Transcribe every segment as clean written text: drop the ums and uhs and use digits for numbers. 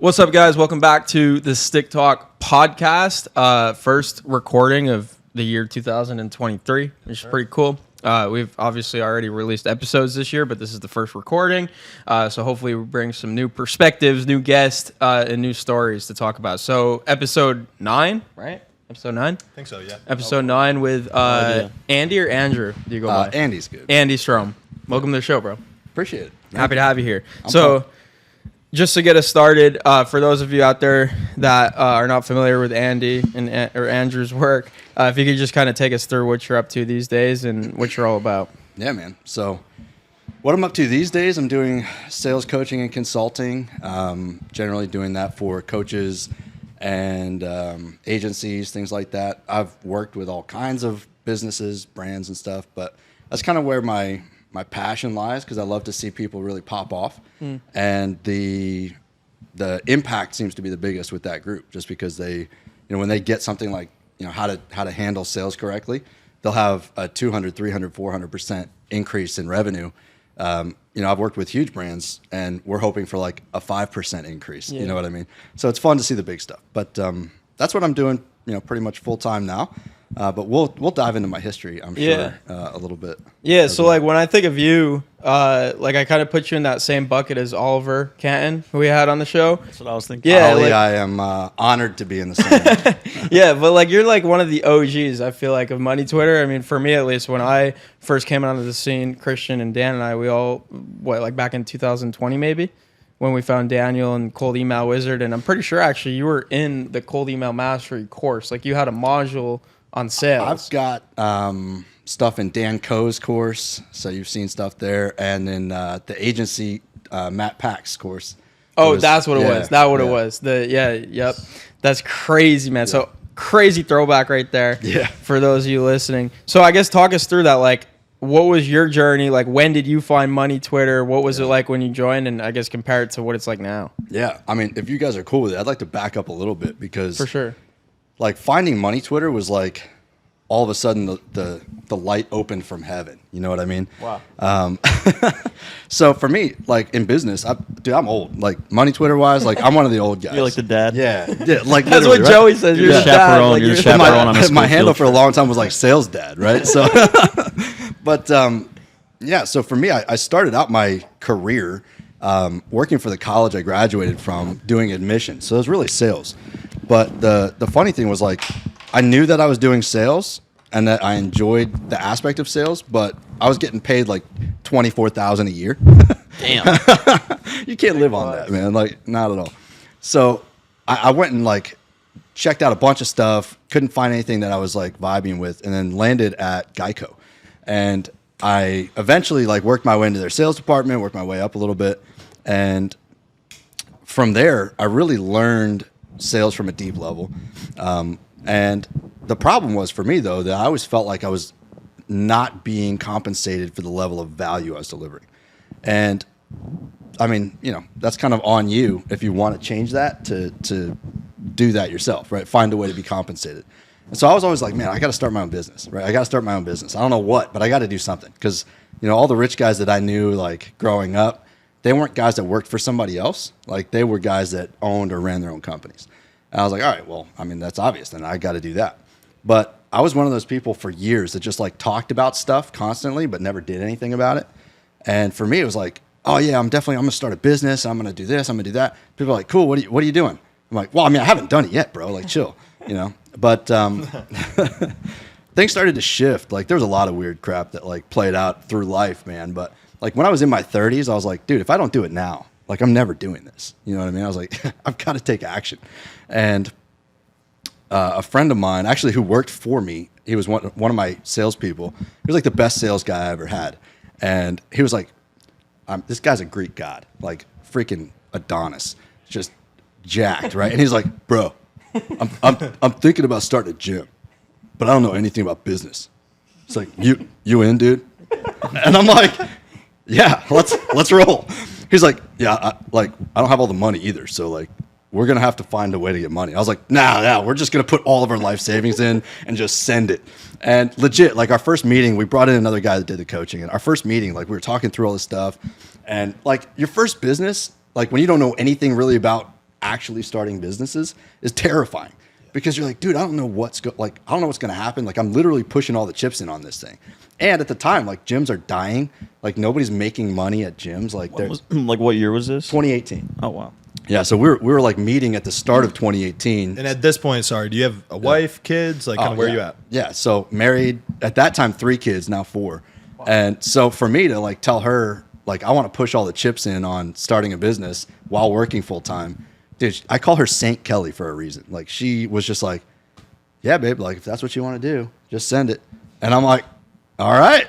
What's up, guys? Welcome back to the Stick Talk podcast. First recording of the year 2023, which is pretty cool. We've obviously already released episodes this year, but this is the first recording. So hopefully we bring some new perspectives, new guests, and new stories to talk about. So episode 9, right? Episode 9? I think so, yeah. Episode 9 with Andy or Andrew? Do you go by? Andy's good. Andy Strohm. Welcome to the show, bro. Appreciate it. Happy to have you here. I'm pumped. Just to get us started, for those of you out there that are not familiar with Andy or Andrew's work, if you could just kind of take us through what you're up to these days and what you're all about. Yeah, man. So what I'm up to these days, I'm doing sales coaching and consulting, generally doing that for coaches and agencies, things like that. I've worked with all kinds of businesses, brands and stuff, but that's kind of where my passion lies, because I love to see people really pop off. And the impact seems to be the biggest with that group, just because they, when they get something like, how to handle sales correctly, they'll have a 200, 300, 400% increase in revenue. I've worked with huge brands, and we're hoping for like a 5% increase. Yeah. You know what I mean? So it's fun to see the big stuff. But that's what I'm doing, pretty much full time now. But we'll dive into my history, I'm sure, a little bit. Yeah, so like when I think of you, I kind of put you in that same bucket as Oliver Canton, who we had on the show. That's what I was thinking. Yeah, Ollie, I am honored to be in the same. Yeah, but like you're like one of the OGs, I feel like, of Money Twitter. I mean, for me at least, when I first came onto the scene, Christian and Dan and I, we all, back in 2020 maybe, when we found Daniel and Cold Email Wizard. And I'm pretty sure actually you were in the Cold Email Mastery course. Like you had a module on sales. I've got stuff in Dan Coe's course, so you've seen stuff there, and in the agency Matt Pack's course. That's what it was. That's what it was. Yep. That's crazy, man. Yeah. So crazy throwback right there. Yeah. For those of you listening. So I guess talk us through that. Like, what was your journey? Like, when did you find Money Twitter? What was it like when you joined? And I guess compare it to what it's like now. Yeah. I mean, if you guys are cool with it, I'd like to back up a little bit, because for sure. Like finding Money Twitter was like all of a sudden the light opened from heaven. You know what I mean? Wow. So for me, like in business, I'm old. Like Money Twitter wise, like I'm one of the old guys. You're like the dad. Yeah. Like that's what Joey says. You're the chaperone. Like, you're the chaperone on a school my handle field for a long time was like sales dad, right? So, but yeah. So for me, I started out my career working for the college I graduated from, doing admissions. So it was really sales. But the funny thing was, like, I knew that I was doing sales and that I enjoyed the aspect of sales, but I was getting paid like $24,000 a year. Damn. You can't live on that, man. Like, not at all. So I went and like checked out a bunch of stuff, couldn't find anything that I was like vibing with, and then landed at Geico. And I eventually like worked my way into their sales department, worked my way up a little bit. And from there, I really learned sales from a deep level. And the problem was for me, though, that I always felt like I was not being compensated for the level of value I was delivering. And I mean, that's kind of on you if you want to change that, to do that yourself, right? Find a way to be compensated. And so I was always like, man, I got to start my own business, right? I got to start my own business. I don't know what, but I got to do something, because, all the rich guys that I knew, like growing up, they weren't guys that worked for somebody else. Like they were guys that owned or ran their own companies. And I was like, all right, well, I mean, that's obvious. Then I got to do that. But I was one of those people for years that just like talked about stuff constantly, but never did anything about it. And for me, it was like, oh yeah, I'm going to start a business. I'm going to do this. I'm going to do that. People are like, cool. What are you doing? I'm like, well, I mean, I haven't done it yet, bro. Like, chill, But things started to shift. Like there was a lot of weird crap that like played out through life, man. But like when I was in my 30s, I was like, dude, if I don't do it now, like I'm never doing this. You know what I mean? I was like, I've got to take action. And a friend of mine, actually, who worked for me, he was one of my salespeople. He was like the best sales guy I ever had. And he was like, this guy's a Greek god, like freaking Adonis, just jacked, right? And he's like, bro, I'm thinking about starting a gym, but I don't know anything about business. It's like, you in, dude? And I'm like, yeah, let's roll. He's like, yeah, I don't have all the money either, so like, we're going to have to find a way to get money. I was like, nah, we're just going to put all of our life savings in and just send it. And legit, like our first meeting, we brought in another guy that did the coaching. And our first meeting, like we were talking through all this stuff. And like your first business, like when you don't know anything really about actually starting businesses is terrifying because you're like, dude, I don't know what's going to happen. Like I'm literally pushing all the chips in on this thing. And at the time, like gyms are dying. Like nobody's making money at gyms. Like what year was this? 2018. Oh, wow. Yeah, so we were like meeting at the start of 2018. And at this point, sorry, do you have a wife, kids? Like, kind of where are you at? Yeah, so married at that time, 3 kids, now 4. Wow. And so for me to like tell her, like, I want to push all the chips in on starting a business while working full time, dude, I call her Saint Kelly for a reason. Like, she was just like, yeah, babe, like if that's what you want to do, just send it. And I'm like, all right,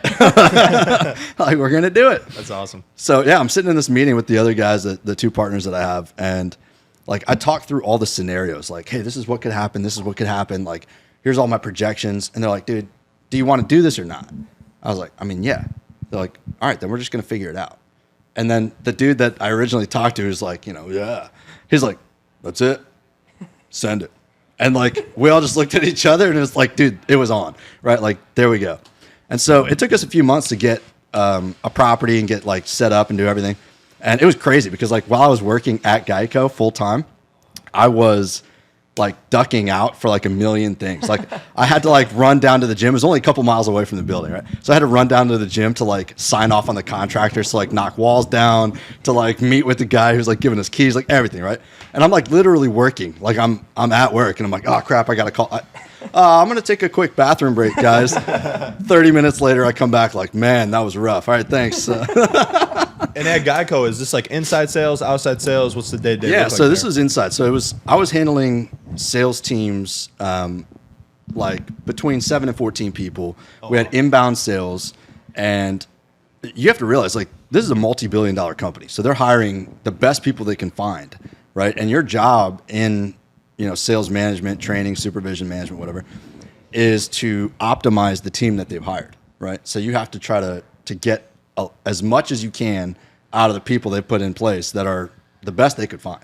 like we're gonna do it. That's awesome. So yeah, I'm sitting in this meeting with the other guys, the 2 partners that I have, and like I talk through all the scenarios. Like, hey, this is what could happen. This is what could happen. Like, here's all my projections. And they're like, dude, do you want to do this or not? I was like, I mean, yeah. They're like, all right, then we're just gonna figure it out. And then the dude that I originally talked to is like, yeah. He's like, that's it. Send it. And like we all just looked at each other and it was like, dude, it was on, right? Like there we go. And so it took us a few months to get a property and get like set up and do everything. And it was crazy because like while I was working at Geico full time, I was like ducking out for like a million things. Like I had to like run down to the gym. It was only a couple miles away from the building, right? So I had to run down to the gym to like sign off on the contractors to like knock walls down, to like meet with the guy who's like giving us keys, like everything, right? And I'm like literally working. Like I'm at work and I'm like, oh crap, I got to call. I'm going to take a quick bathroom break, guys. 30 minutes later, I come back like, man, that was rough. All right, thanks. And at Geico, is this like inside sales, outside sales? What's the day-to-day Yeah, look so like this there? was inside. So I was handling sales teams like between 7 and 14 people. We had inbound sales, and you have to realize like this is a multi-billion-dollar company. So they're hiring the best people they can find, right? And your job in sales management, training, supervision management, whatever, is to optimize the team that they've hired, right? So you have to try to get as much as you can out of the people they put in place that are the best they could find.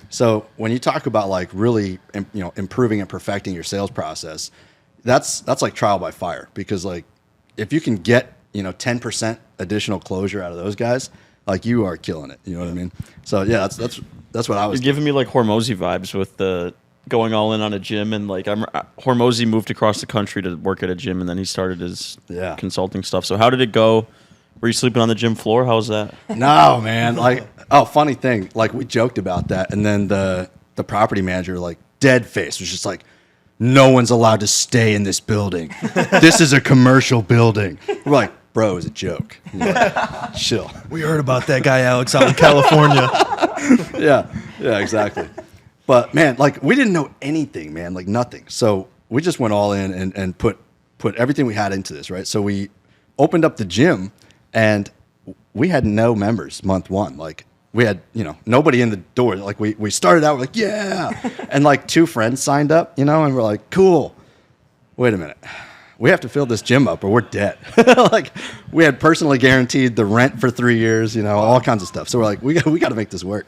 So when you talk about like really, improving and perfecting your sales process, that's like trial by fire, because like if you can get 10% additional closure out of those guys, like you are killing it. You know what I mean? So yeah, that's what I was. You're giving me like Hormozy vibes with the going all in on a gym, and like Hormozy moved across the country to work at a gym, and then he started his consulting stuff. So how did it go? Were you sleeping on the gym floor? How was that? No, man. Like, funny thing. Like we joked about that, and then the property manager, like dead face, was just like, "No one's allowed to stay in this building. This is a commercial building." We're like, bro, it's a joke. Like, chill. We heard about that guy, Alex, out in California. Yeah, exactly. But man, like we didn't know anything, man, like nothing. So we just went all in and put everything we had into this, right? So we opened up the gym and we had no members month 1. Like we had, nobody in the door. Like we started out like, yeah. And like 2 friends signed up, and we're like, cool. Wait a minute. We have to fill this gym up or we're dead. Like we had personally guaranteed the rent for 3 years, all kinds of stuff. So we're like, we got to make this work.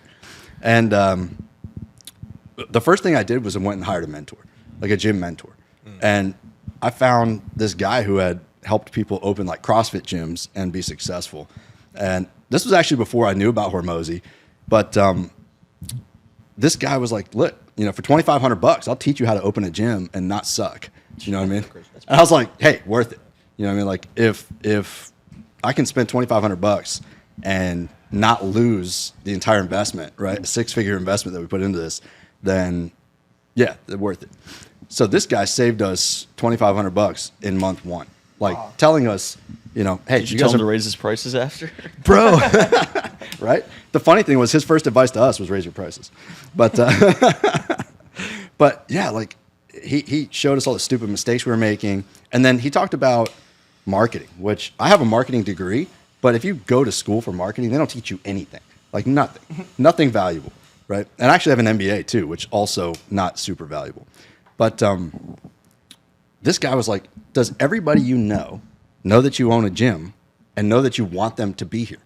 And the first thing I did was I went and hired a mentor, like a gym mentor. And I found this guy who had helped people open like CrossFit gyms and be successful. And this was actually before I knew about Hormozy. But this guy was like, look, for $2,500, I'll teach you how to open a gym and not suck. You know what I mean? And I was like, hey, worth it. You know what I mean? Like if I can spend $2,500 and not lose the entire investment, right? A 6-figure investment that we put into this, then yeah, it's worth it. So this guy saved us $2,500 in month 1, like telling us, hey, Did you tell him to raise his prices after? bro, right? The funny thing was his first advice to us was raise your prices, but but yeah, like he showed us all the stupid mistakes we were making, and then he talked about marketing, which I have a marketing degree, but if you go to school for marketing, they don't teach you anything, like nothing valuable, right? And I actually have an MBA too, which also not super valuable. But this guy was like, does everybody know that you own a gym and know that you want them to be here?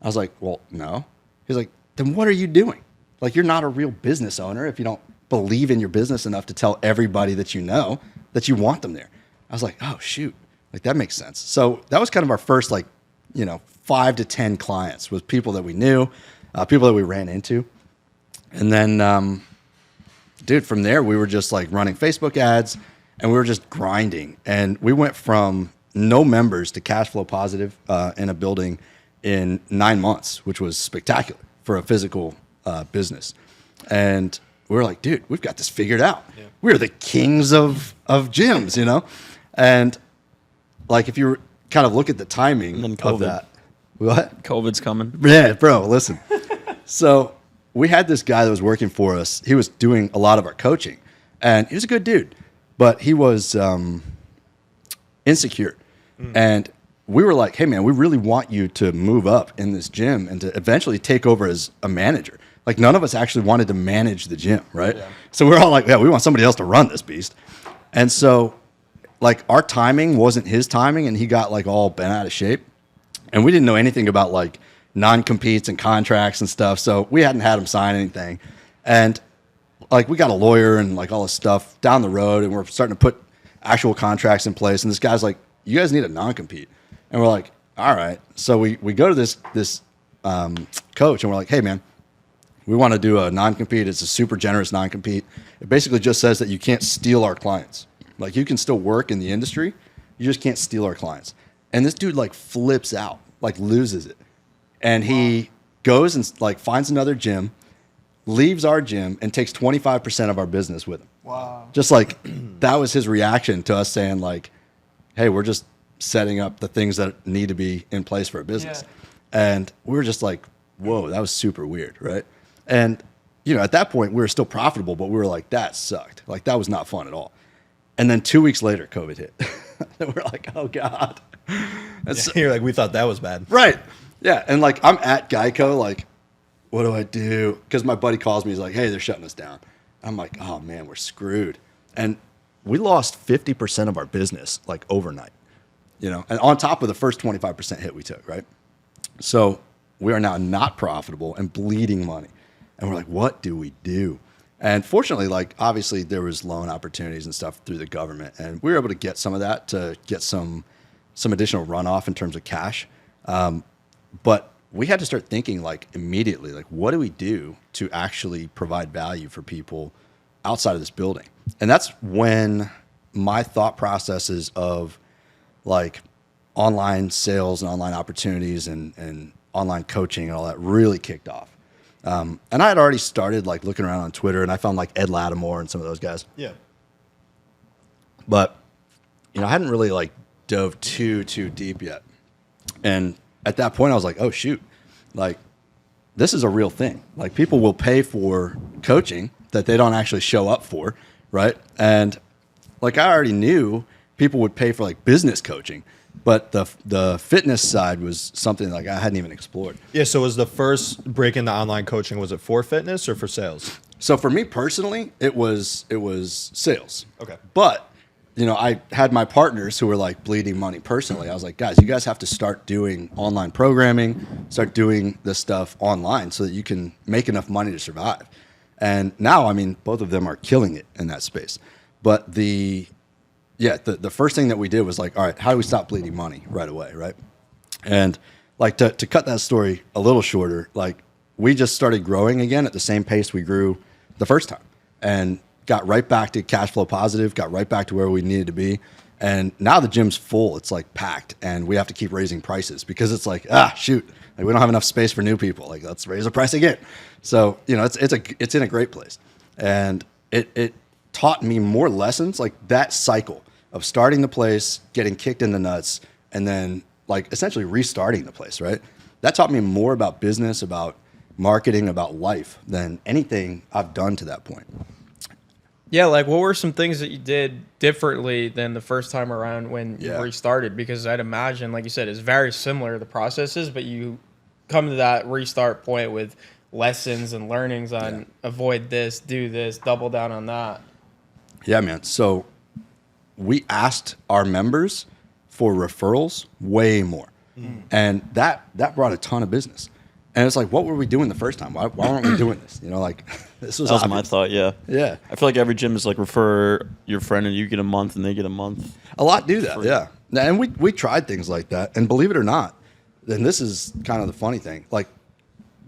I was like, well, no. He's like, then what are you doing? Like, you're not a real business owner if you don't believe in your business enough to tell everybody that you know that you want them there. I was like, oh, shoot. Like, that makes sense. So that was kind of our first, 5 to 10 clients, with people that we knew, people that we ran into. And then, dude, from there, we were just like running Facebook ads and we were just grinding. And we went from no members to cash flow positive in a building in 9 months, which was spectacular for a physical business. And we were like, dude, we've got this figured out. Yeah. We're the kings of gyms, you know? And like, if you kind of look at the timing of that. What? COVID's coming. Yeah, bro, listen. So we had this guy that was working for us. He was doing a lot of our coaching, and he was a good dude, but he was insecure. And we were like, hey, man, we really want you to move up in this gym and to eventually take over as a manager. Like, none of us actually wanted to manage the gym, right? Yeah. So we're all like, yeah, we want somebody else to run this beast. And so, like, our timing wasn't his timing, and he got, like, all bent out of shape. And we didn't know anything about, like, non-competes and contracts and stuff, so we hadn't had him sign anything. And like, we got a lawyer and like all this stuff down the road, and we're starting to put actual contracts in place. And this guy's like, you guys need a non-compete. And we're like, all right. So we go to this coach, and we're like, hey, man, we want to do a non-compete. It's a super generous non-compete. It basically just says that you can't steal our clients. Like, you can still work in the industry, you just can't steal our clients. And this dude like flips out, like loses it. And he goes and like finds another gym, leaves our gym, and takes 25% of our business with him. Wow. Just like, that was his reaction to us saying like, hey, we're just setting up the things that need to be in place for a business. Yeah. And we were just like, whoa, that was super weird, right? And, you know, at that point, we were still profitable, but we were like, that sucked. Like, that was not fun at all. And then 2 weeks later, COVID hit. And we're like, oh, God. And so, you're like, we thought that was bad. Right. Yeah, and like, I'm at Geico, like, what do I do? Because my buddy calls me, he's like, hey, they're shutting us down. I'm like, oh man, we're screwed. And we lost 50% of our business like overnight, you know, and on top of the first 25% hit we took, right? So we are now not profitable and bleeding money. And we're like, what do we do? And fortunately, like, obviously there was loan opportunities and stuff through the government, and we were able to get some of that to get some additional runoff in terms of cash. But we had to start thinking like immediately, like, what do we do to actually provide value for people outside of this building? And that's when my thought processes of like online sales and online opportunities and online coaching and all that really kicked off. And I had already started like looking around on Twitter, and I found like Ed Lattimore and some of those guys. Yeah. But, you know, I hadn't really like dove too deep yet. And at that point, I was like, oh, shoot, like, this is a real thing. Like, people will pay for coaching that they don't actually show up for, right? And, like, I already knew people would pay for, like, business coaching, but the fitness side was something, like, I hadn't even explored. Yeah, so was the first break into online coaching, was it for fitness or for sales? So, for me personally, it was sales. Okay. But, you know, I had my partners who were like bleeding money personally. I was like, guys, you guys have to start doing online programming, start doing this stuff online so that you can make enough money to survive. And now, I mean, both of them are killing it in that space. But the first thing that we did was like, all right, how do we stop bleeding money right away, right? And like, to cut that story a little shorter, like, we just started growing again at the same pace we grew the first time. And got right back to cash flow positive, got right back to where we needed to be. And now the gym's full. It's like packed, and we have to keep raising prices because it's like, shoot, like, we don't have enough space for new people. Like, let's raise the price again. So, you know, it's in a great place. And it taught me more lessons, like that cycle of starting the place, getting kicked in the nuts, and then like essentially restarting the place, right? That taught me more about business, about marketing, about life than anything I've done to that point. Yeah, like, what were some things that you did differently than the first time around when you restarted? Because I'd imagine, like you said, it's very similar, the processes, but you come to that restart point with lessons and learnings on avoid this, do this, double down on that. Yeah, man. So we asked our members for referrals way more. And that brought a ton of business. And it's like, what were we doing the first time? Why weren't we doing this? You know, like, this was that was obvious. my thought, yeah. Yeah. I feel like every gym is like, refer your friend and you get a month and they get a month. A lot do that, yeah. And we tried things like that. And believe it or not, and this is kind of the funny thing, like,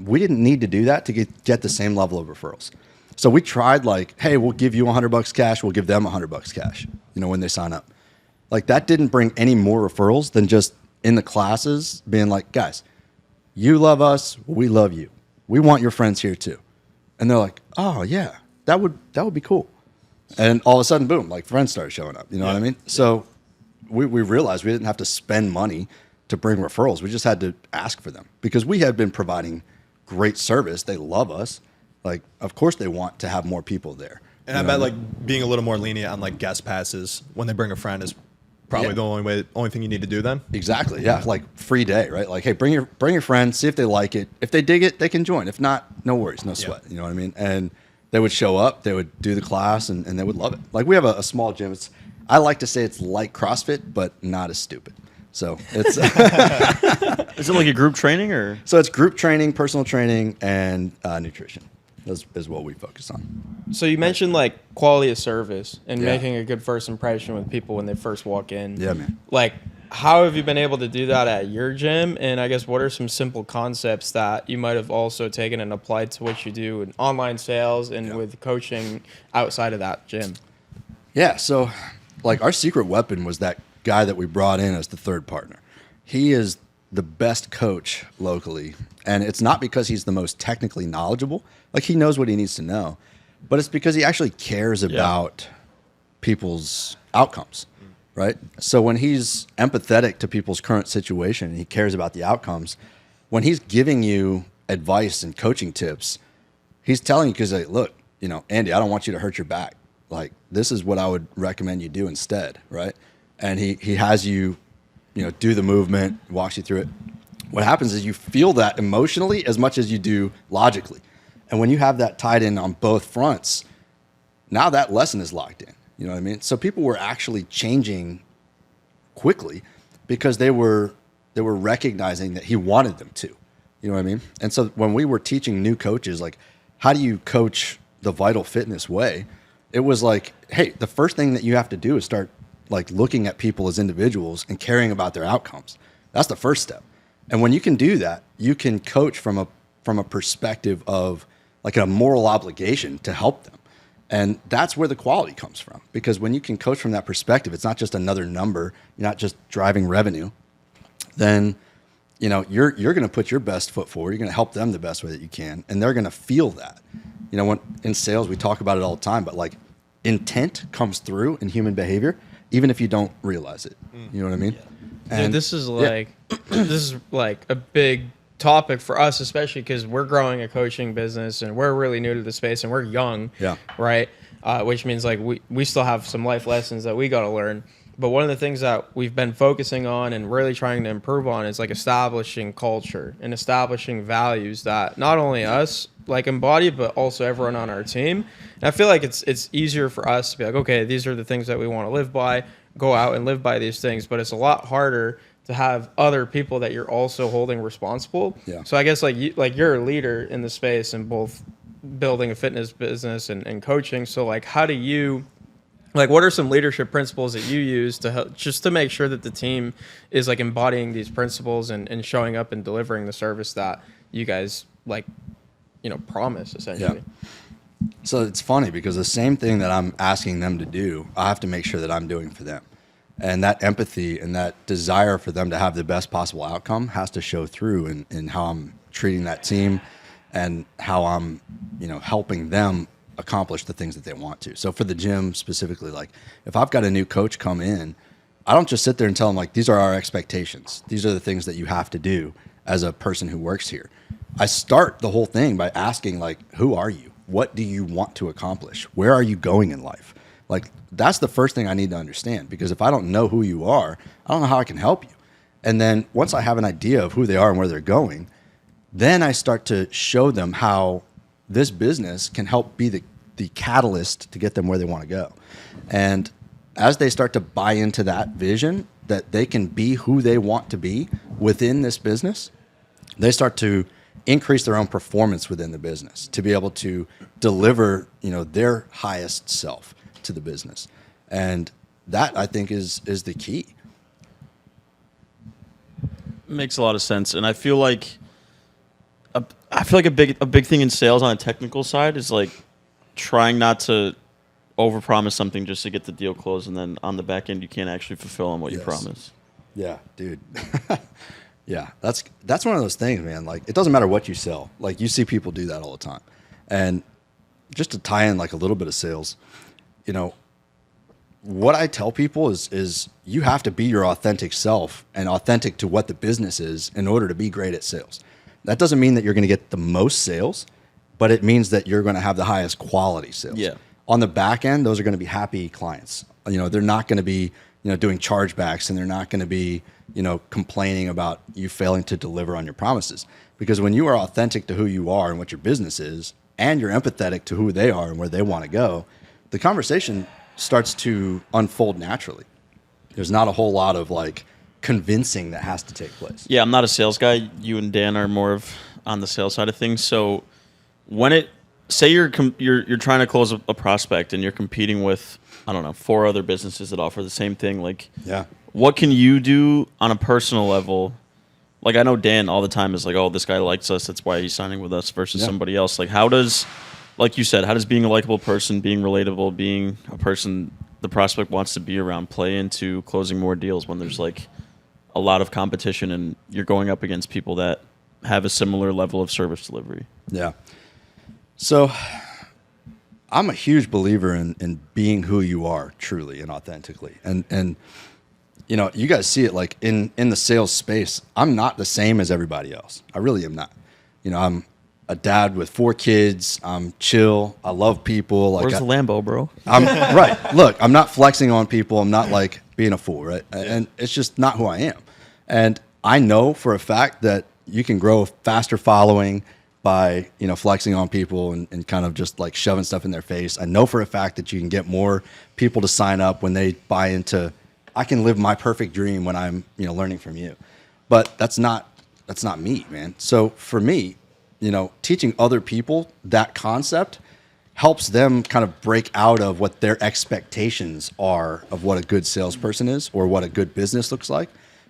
we didn't need to do that to get the same level of referrals. So we tried like, hey, we'll give you $100 cash. We'll give them $100 cash, when they sign up. Like that didn't bring any more referrals than just in the classes being like, guys, you love us. We love you. We want your friends here too. And they're like, oh yeah, that would be cool. And all of a sudden, boom, like friends started showing up. You know what I mean? So we realized we didn't have to spend money to bring referrals. We just had to ask for them because we had been providing great service. They love us. Like, of course they want to have more people there. And I bet like being a little more lenient on like guest passes when they bring a friend is probably the only thing you need to do then. Exactly. Yeah. Like free day, right? Like, hey, bring your friend, see if they like it. If they dig it, they can join. If not, no worries, no sweat. You know what I mean? And they would show up, they would do the class, and they would love it. Like we have a small gym. I like to say it's like CrossFit, but not as stupid. So it's Is it like a group training or? So it's group training, personal training, and nutrition. Is what we focus on. So you mentioned like quality of service and Yeah. making a good first impression with people when they first walk in. Yeah, man. Like, how have you been able to do that at your gym? And I guess what are some simple concepts that you might have also taken and applied to what you do in online sales and with coaching outside of that gym? Yeah. So, like, our secret weapon was that guy that we brought in as the third partner. He is the best coach locally. And it's not because he's the most technically knowledgeable. Like, he knows what he needs to know. But it's because he actually cares about people's outcomes, right? So when he's empathetic to people's current situation and he cares about the outcomes, when he's giving you advice and coaching tips, he's telling you because, like, look, Andy, I don't want you to hurt your back. Like, this is what I would recommend you do instead, right? And he has you, do the movement, walks you through it. What happens is you feel that emotionally as much as you do logically. And when you have that tied in on both fronts, now that lesson is locked in. You know what I mean? So people were actually changing quickly because they were recognizing that he wanted them to. You know what I mean? And so when we were teaching new coaches, like, how do you coach the Vital Fitness way? It was like, hey, the first thing that you have to do is start like looking at people as individuals and caring about their outcomes. That's the first step. And when you can do that, you can coach from a perspective of like a moral obligation to help them. And that's where the quality comes from. Because when you can coach from that perspective, it's not just another number, you're not just driving revenue, then you're going to put your best foot forward. You're going to help them the best way that you can, and they're going to feel that. When in sales we talk about it all the time, but like intent comes through in human behavior, even if you don't realize it. You know what I mean? Yeah. Dude, this is like a big topic for us, especially because we're growing a coaching business and we're really new to the space and we're young. Right. Which means like we still have some life lessons that we got to learn. But one of the things that we've been focusing on and really trying to improve on is like establishing culture and establishing values that not only us like embody, but also everyone on our team. And I feel like it's easier for us to be like, okay, these are the things that we want to live by, go out and live by these things. But it's a lot harder to have other people that you're also holding responsible. Yeah. So I guess you're a leader in the space in both building a fitness business and coaching. So like, how do you, like, what are some leadership principles that you use to help, just to make sure that the team is like embodying these principles and showing up and delivering the service that you guys promise essentially? Yeah. So it's funny because the same thing that I'm asking them to do, I have to make sure that I'm doing for them. And that empathy and that desire for them to have the best possible outcome has to show through in how I'm treating that team and how I'm, helping them accomplish the things that they want to. So for the gym specifically, like if I've got a new coach come in, I don't just sit there and tell them like, these are our expectations. These are the things that you have to do as a person who works here. I start the whole thing by asking like, who are you? What do you want to accomplish? Where are you going in life? Like, that's the first thing I need to understand, because if I don't know who you are, I don't know how I can help you. And then once I have an idea of who they are and where they're going, then I start to show them how this business can help be the catalyst to get them where they want to go. And as they start to buy into that vision that they can be who they want to be within this business, they start to increase their own performance within the business to be able to deliver, their highest self to the business. And that, I think, is the key. Makes a lot of sense. And I feel like I feel like a big thing in sales on a technical side is like trying not to overpromise something just to get the deal closed, and then on the back end you can't actually fulfill on what you promise. Yeah, dude. Yeah, that's one of those things, man. Like, it doesn't matter what you sell. Like, you see people do that all the time. And just to tie in like a little bit of sales, you know, what I tell people is you have to be your authentic self and authentic to what the business is in order to be great at sales. That doesn't mean that you're going to get the most sales, but it means that you're going to have the highest quality sales. Yeah. On the back end, those are going to be happy clients. You know, they're not going to be, you know, doing chargebacks, and they're not going to be, you know, complaining about you failing to deliver on your promises. Because when you are authentic to who you are and what your business is, and you're empathetic to who they are and where they want to go, the conversation starts to unfold naturally. There's not a whole lot of like convincing that has to take place. Yeah, I'm not a sales guy. You and Dan are more of on the sales side of things. So when say you're trying to close a prospect and you're competing with, I don't know, 4 other businesses that offer the same thing, like, yeah, what can you do on a personal level? Like, I know Dan all the time is like, oh, this guy likes us, that's why he's signing with us, versus somebody else. Like, how does, like you said, how does being a likable person, being relatable, being a person the prospect wants to be around play into closing more deals when there's like a lot of competition and you're going up against people that have a similar level of service delivery? Yeah. So I'm a huge believer in being who you are truly and authentically. And you know, you guys see it like in the sales space. I'm not the same as everybody else. I really am not. You know, I'm a dad with 4 kids. I'm chill. I love people. Like, Where's the Lambo, bro? I'm right. Look, I'm not flexing on people. I'm not like being a fool, right? And it's just not who I am. And I know for a fact that you can grow a faster following by, you know, flexing on people and kind of just like shoving stuff in their face. I know for a fact that you can get more people to sign up when they buy into, I can live my perfect dream when I'm, you know, learning from you. But that's not me, man. So for me, you know, teaching other people that concept helps them kind of break out of what their expectations are of what a good salesperson is or what a good business looks like,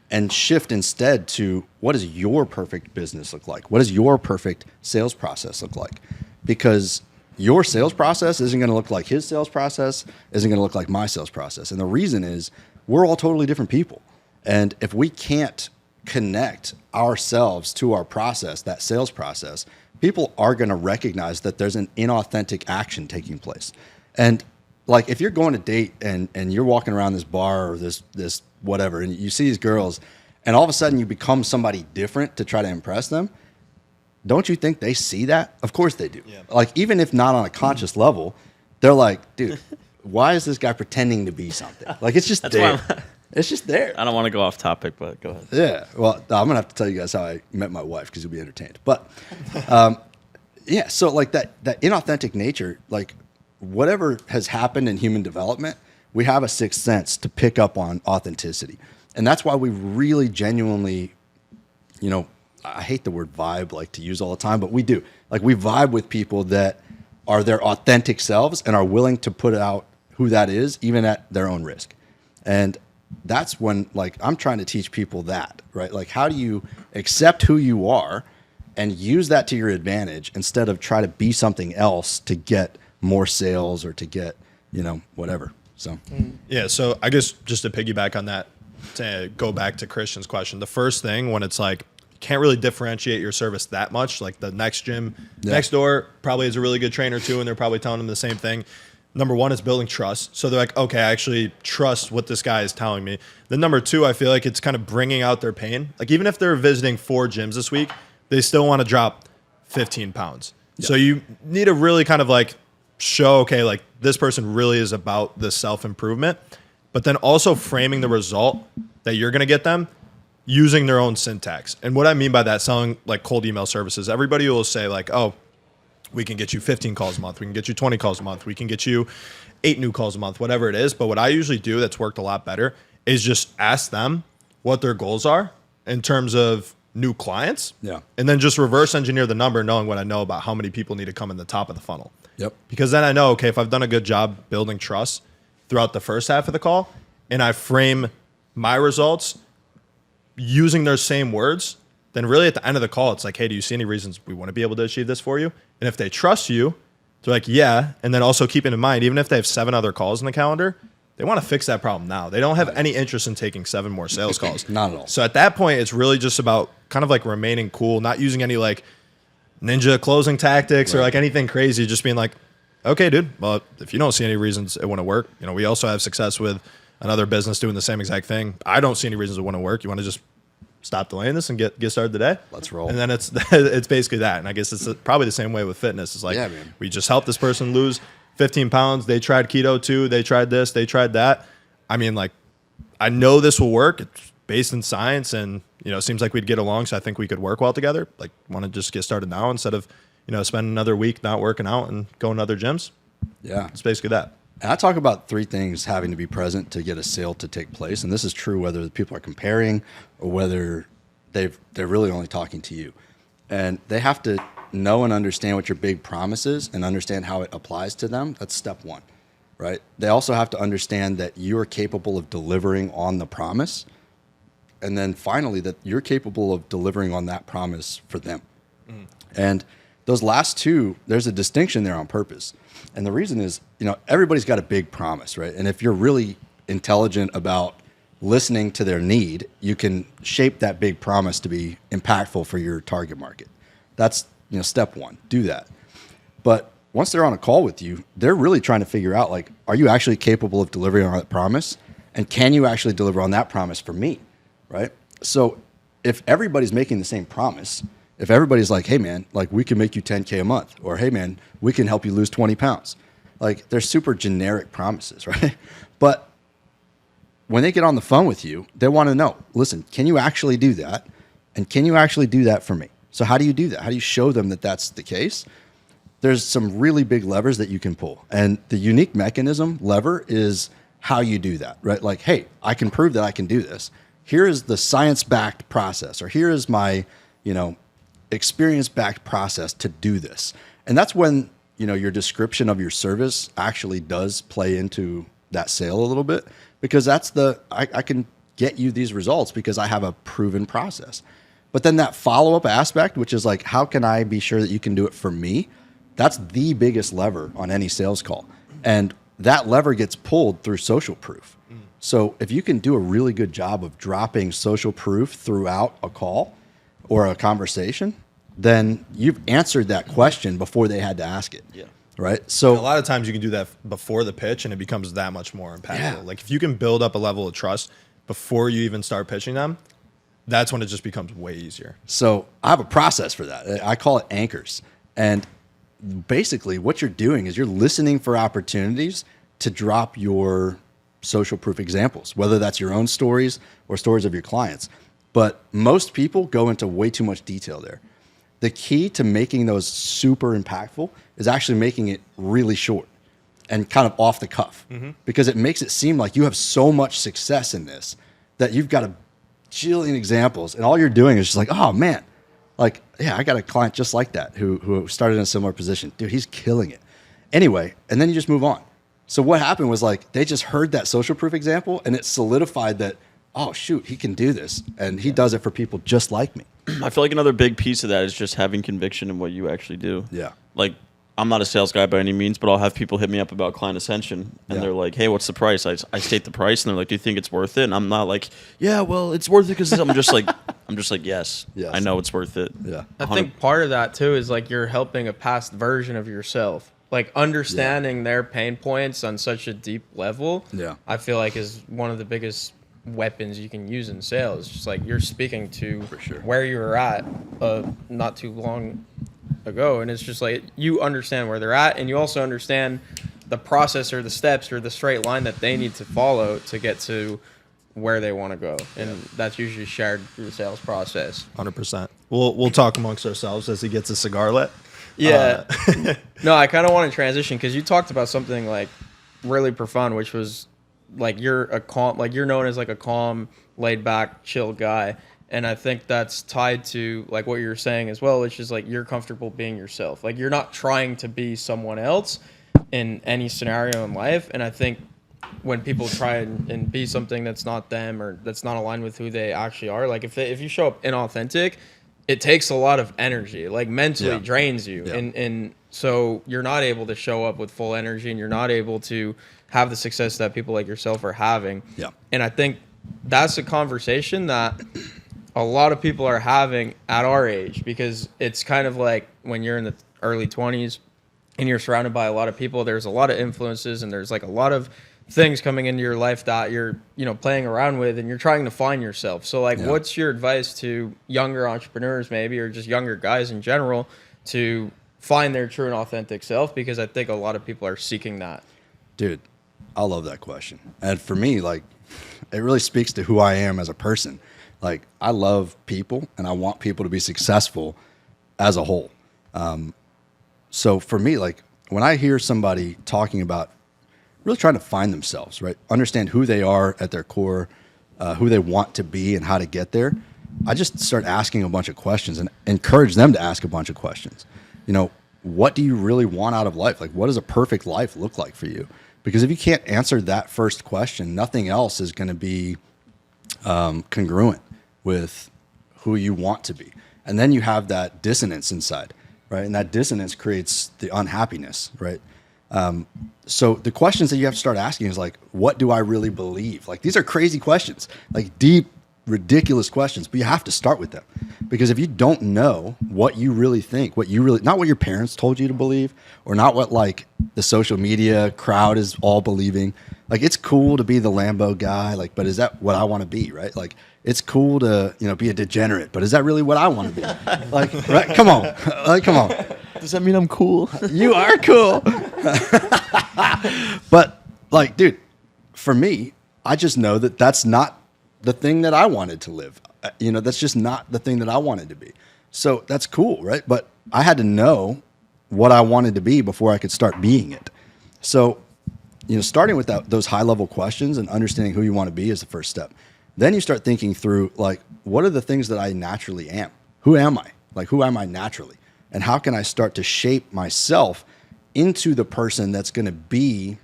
and shift instead to what does your perfect business look like? What does your perfect sales process look like? Because your sales process isn't going to look like his sales process, isn't going to look like my sales process. And the reason is we're all totally different people. And if we can't connect ourselves to our process, that sales process, people are going to recognize that there's an inauthentic action taking place. And like, if you're going to date and you're walking around this bar or this whatever, and you see these girls, and all of a sudden you become somebody different to try to impress them, don't you think they see that? Of course they do. Yeah. Like, even if not on a conscious level, they're like, dude, why is this guy pretending to be something? Like, it's just there. It's just there. I don't want to go off topic, but go ahead. Yeah. Well, I'm going to have to tell you guys how I met my wife because you'll be entertained. But yeah, so like that inauthentic nature, like whatever has happened in human development, we have a sixth sense to pick up on authenticity. And that's why we really genuinely, you know, I hate the word vibe like to use all the time, but we do. Like, we vibe with people that are their authentic selves and are willing to put out who that is, even at their own risk. And that's when, like, I'm trying to teach people that, right? Like, how do you accept who you are and use that to your advantage instead of try to be something else to get more sales or to get, you know, whatever. So, yeah. So I guess just to piggyback on that, to go back to Christian's question, the first thing when it's like, you can't really differentiate your service that much. Like, the next gym next door probably has a really good trainer too, and they're probably telling them the same thing. Number one is building trust. So they're like, okay, I actually trust what this guy is telling me. Then number two, I feel like it's kind of bringing out their pain. Like, even if they're visiting 4 gyms this week, they still want to drop 15 pounds. Yeah. So you need to really kind of like show, okay, like, this person really is about the self-improvement, but then also framing the result that you're going to get them using their own syntax. And what I mean by that, selling like cold email services, everybody will say like, oh, we can get you 15 calls a month. We can get you 20 calls a month. We can get you 8 new calls a month, whatever it is. But what I usually do that's worked a lot better is just ask them what their goals are in terms of new clients. Yeah. And then just reverse engineer the number, knowing what I know about how many people need to come in the top of the funnel. Yep. Because then I know, okay, if I've done a good job building trust throughout the first half of the call and I frame my results using their same words, then really at the end of the call, it's like, hey, do you see any reasons we want to be able to achieve this for you? And if they trust you, they're like, yeah. And then also keeping in mind, even if they have 7 other calls in the calendar, they want to fix that problem now. They don't have any interest in taking 7 more sales calls. Not at all. So at that point, it's really just about kind of like remaining cool, not using any like ninja closing tactics or like anything crazy, just being like, okay, dude, well, if you don't see any reasons it wouldn't work, we also have success with another business doing the same exact thing. I don't see any reasons it wouldn't work. You want to just stop delaying this and get started today? Let's roll. And then it's basically that. And I guess it's probably the same way with fitness. It's like, we just helped this person lose 15 pounds. They tried keto too. They tried this. They tried that. I mean, like, I know this will work. It's based in science, and it seems like we'd get along. So I think we could work well together. Like, want to just get started now instead of spend another week not working out and going to other gyms. Yeah, it's basically that. And I talk about 3 things having to be present to get a sale to take place, and this is true whether the people are comparing or whether they're really only talking to you. And they have to know and understand what your big promise is and understand how it applies to them. That's step 1, right? They also have to understand that you are capable of delivering on the promise. And then finally, that you're capable of delivering on that promise for them. And those last 2, there's a distinction there on purpose. And the reason is, everybody's got a big promise, right? And if you're really intelligent about listening to their need, you can shape that big promise to be impactful for your target market. That's, step 1, do that. But once they're on a call with you, they're really trying to figure out, like, are you actually capable of delivering on that promise? And can you actually deliver on that promise for me, right? So if everybody's making the same promise, if everybody's like, hey, man, like, we can make you 10K a month, or hey, man, we can help you lose 20 pounds. Like, they're super generic promises, right? But when they get on the phone with you, they want to know, listen, can you actually do that? And can you actually do that for me? So how do you do that? How do you show them that that's the case? There's some really big levers that you can pull. And the unique mechanism lever is how you do that, right? Like, hey, I can prove that I can do this. Here is the science-backed process, or here is my, experience-backed process to do this. And that's when, your description of your service actually does play into that sale a little bit, because that's I can get you these results because I have a proven process. But then that follow-up aspect, which is like, how can I be sure that you can do it for me? That's the biggest lever on any sales call. And that lever gets pulled through social proof. So if you can do a really good job of dropping social proof throughout a call or a conversation, then you've answered that question before they had to ask it. Yeah. Right. So and a lot of times you can do that before the pitch, and it becomes that much more impactful. Yeah. Like, if you can build up a level of trust before you even start pitching them, that's when it just becomes way easier. So I have a process for that. I call it anchors. And basically what you're doing is you're listening for opportunities to drop your social proof examples, whether that's your own stories or stories of your clients. But most people go into way too much detail there. The key to making those super impactful is actually making it really short and kind of off the cuff, because it makes it seem like you have so much success in this that you've got a jillion examples, and all you're doing is just like, oh man, like, yeah, I got a client just like that who started in a similar position. Dude, he's killing it. Anyway, and then you just move on. So what happened was, like, they just heard that social proof example, and it solidified that, oh shoot, he can do this, and he does it for people just like me. I feel like another big piece of that is just having conviction in what you actually do. Yeah. Like, I'm not a sales guy by any means, but I'll have people hit me up about client ascension, and they're like, hey, what's the price? I state the price, and they're like, do you think it's worth it? And I'm not like, yeah, well, it's worth it, because I'm just like, yes, I know it's worth it. Yeah. I think part of that too is like you're helping a past version of yourself. Like, understanding their pain points on such a deep level, I feel like is one of the biggest weapons you can use in sales. Just like, you're speaking to where you were at not too long ago, and it's just like, you understand where they're at, and you also understand the process or the steps or the straight line that they need to follow to get to where they want to go, and that's usually shared through the sales process. 100%. We'll talk amongst ourselves as he gets a cigar lit. Yeah. No, I kind of want to transition, because you talked about something like really profound, which was like, you're known as like a calm, laid back, chill guy. And I think that's tied to like what you're saying as well, which is like, you're comfortable being yourself. Like, you're not trying to be someone else in any scenario in life. And I think when people try and be something that's not them, or that's not aligned with who they actually are, like if you show up inauthentic, it takes a lot of energy, like mentally drains you. Yeah. And so you're not able to show up with full energy, and you're not able to have the success that people like yourself are having. Yeah. And I think that's a conversation that a lot of people are having at our age, because it's kind of like when you're in the early 20s and you're surrounded by a lot of people, there's a lot of influences, and there's like a lot of things coming into your life that you're, playing around with, and you're trying to find yourself. So like, what's your advice to younger entrepreneurs maybe, or just younger guys in general, to find their true and authentic self? Because I think a lot of people are seeking that. Dude, I love that question. And for me, like, it really speaks to who I am as a person. Like, I love people, and I want people to be successful as a whole. So for me, like, when I hear somebody talking about really trying to find themselves, right? Understand who they are at their core, who they want to be and how to get there. I just start asking a bunch of questions and encourage them to ask a bunch of questions. What do you really want out of life? Like, what does a perfect life look like for you? Because if you can't answer that first question, nothing else is going to be congruent with who you want to be. And then you have that dissonance inside, right? And that dissonance creates the unhappiness, right? So the questions that you have to start asking is like, what do I really believe? Like, these are crazy questions, like deep, ridiculous questions, but you have to start with them. Because if you don't know what you really think, not what your parents told you to believe, or not what like the social media crowd is all believing, like, it's cool to be the Lambo guy, like, but is that what I want to be, right? Like, it's cool to, be a degenerate, but is that really what I want to be? Like, right? Come on. Like, come on. Does that mean I'm cool? You are cool. But like, dude, for me, I just know that that's not the thing that I wanted to live. That's just not the thing that I wanted to be. So that's cool, right? But I had to know what I wanted to be before I could start being it. So, starting with those high level questions and understanding who you want to be is the first step. Then you start thinking through, like, what are the things that I naturally am? Who am I? Like, who am I naturally? And how can I start to shape myself into the person that's going to be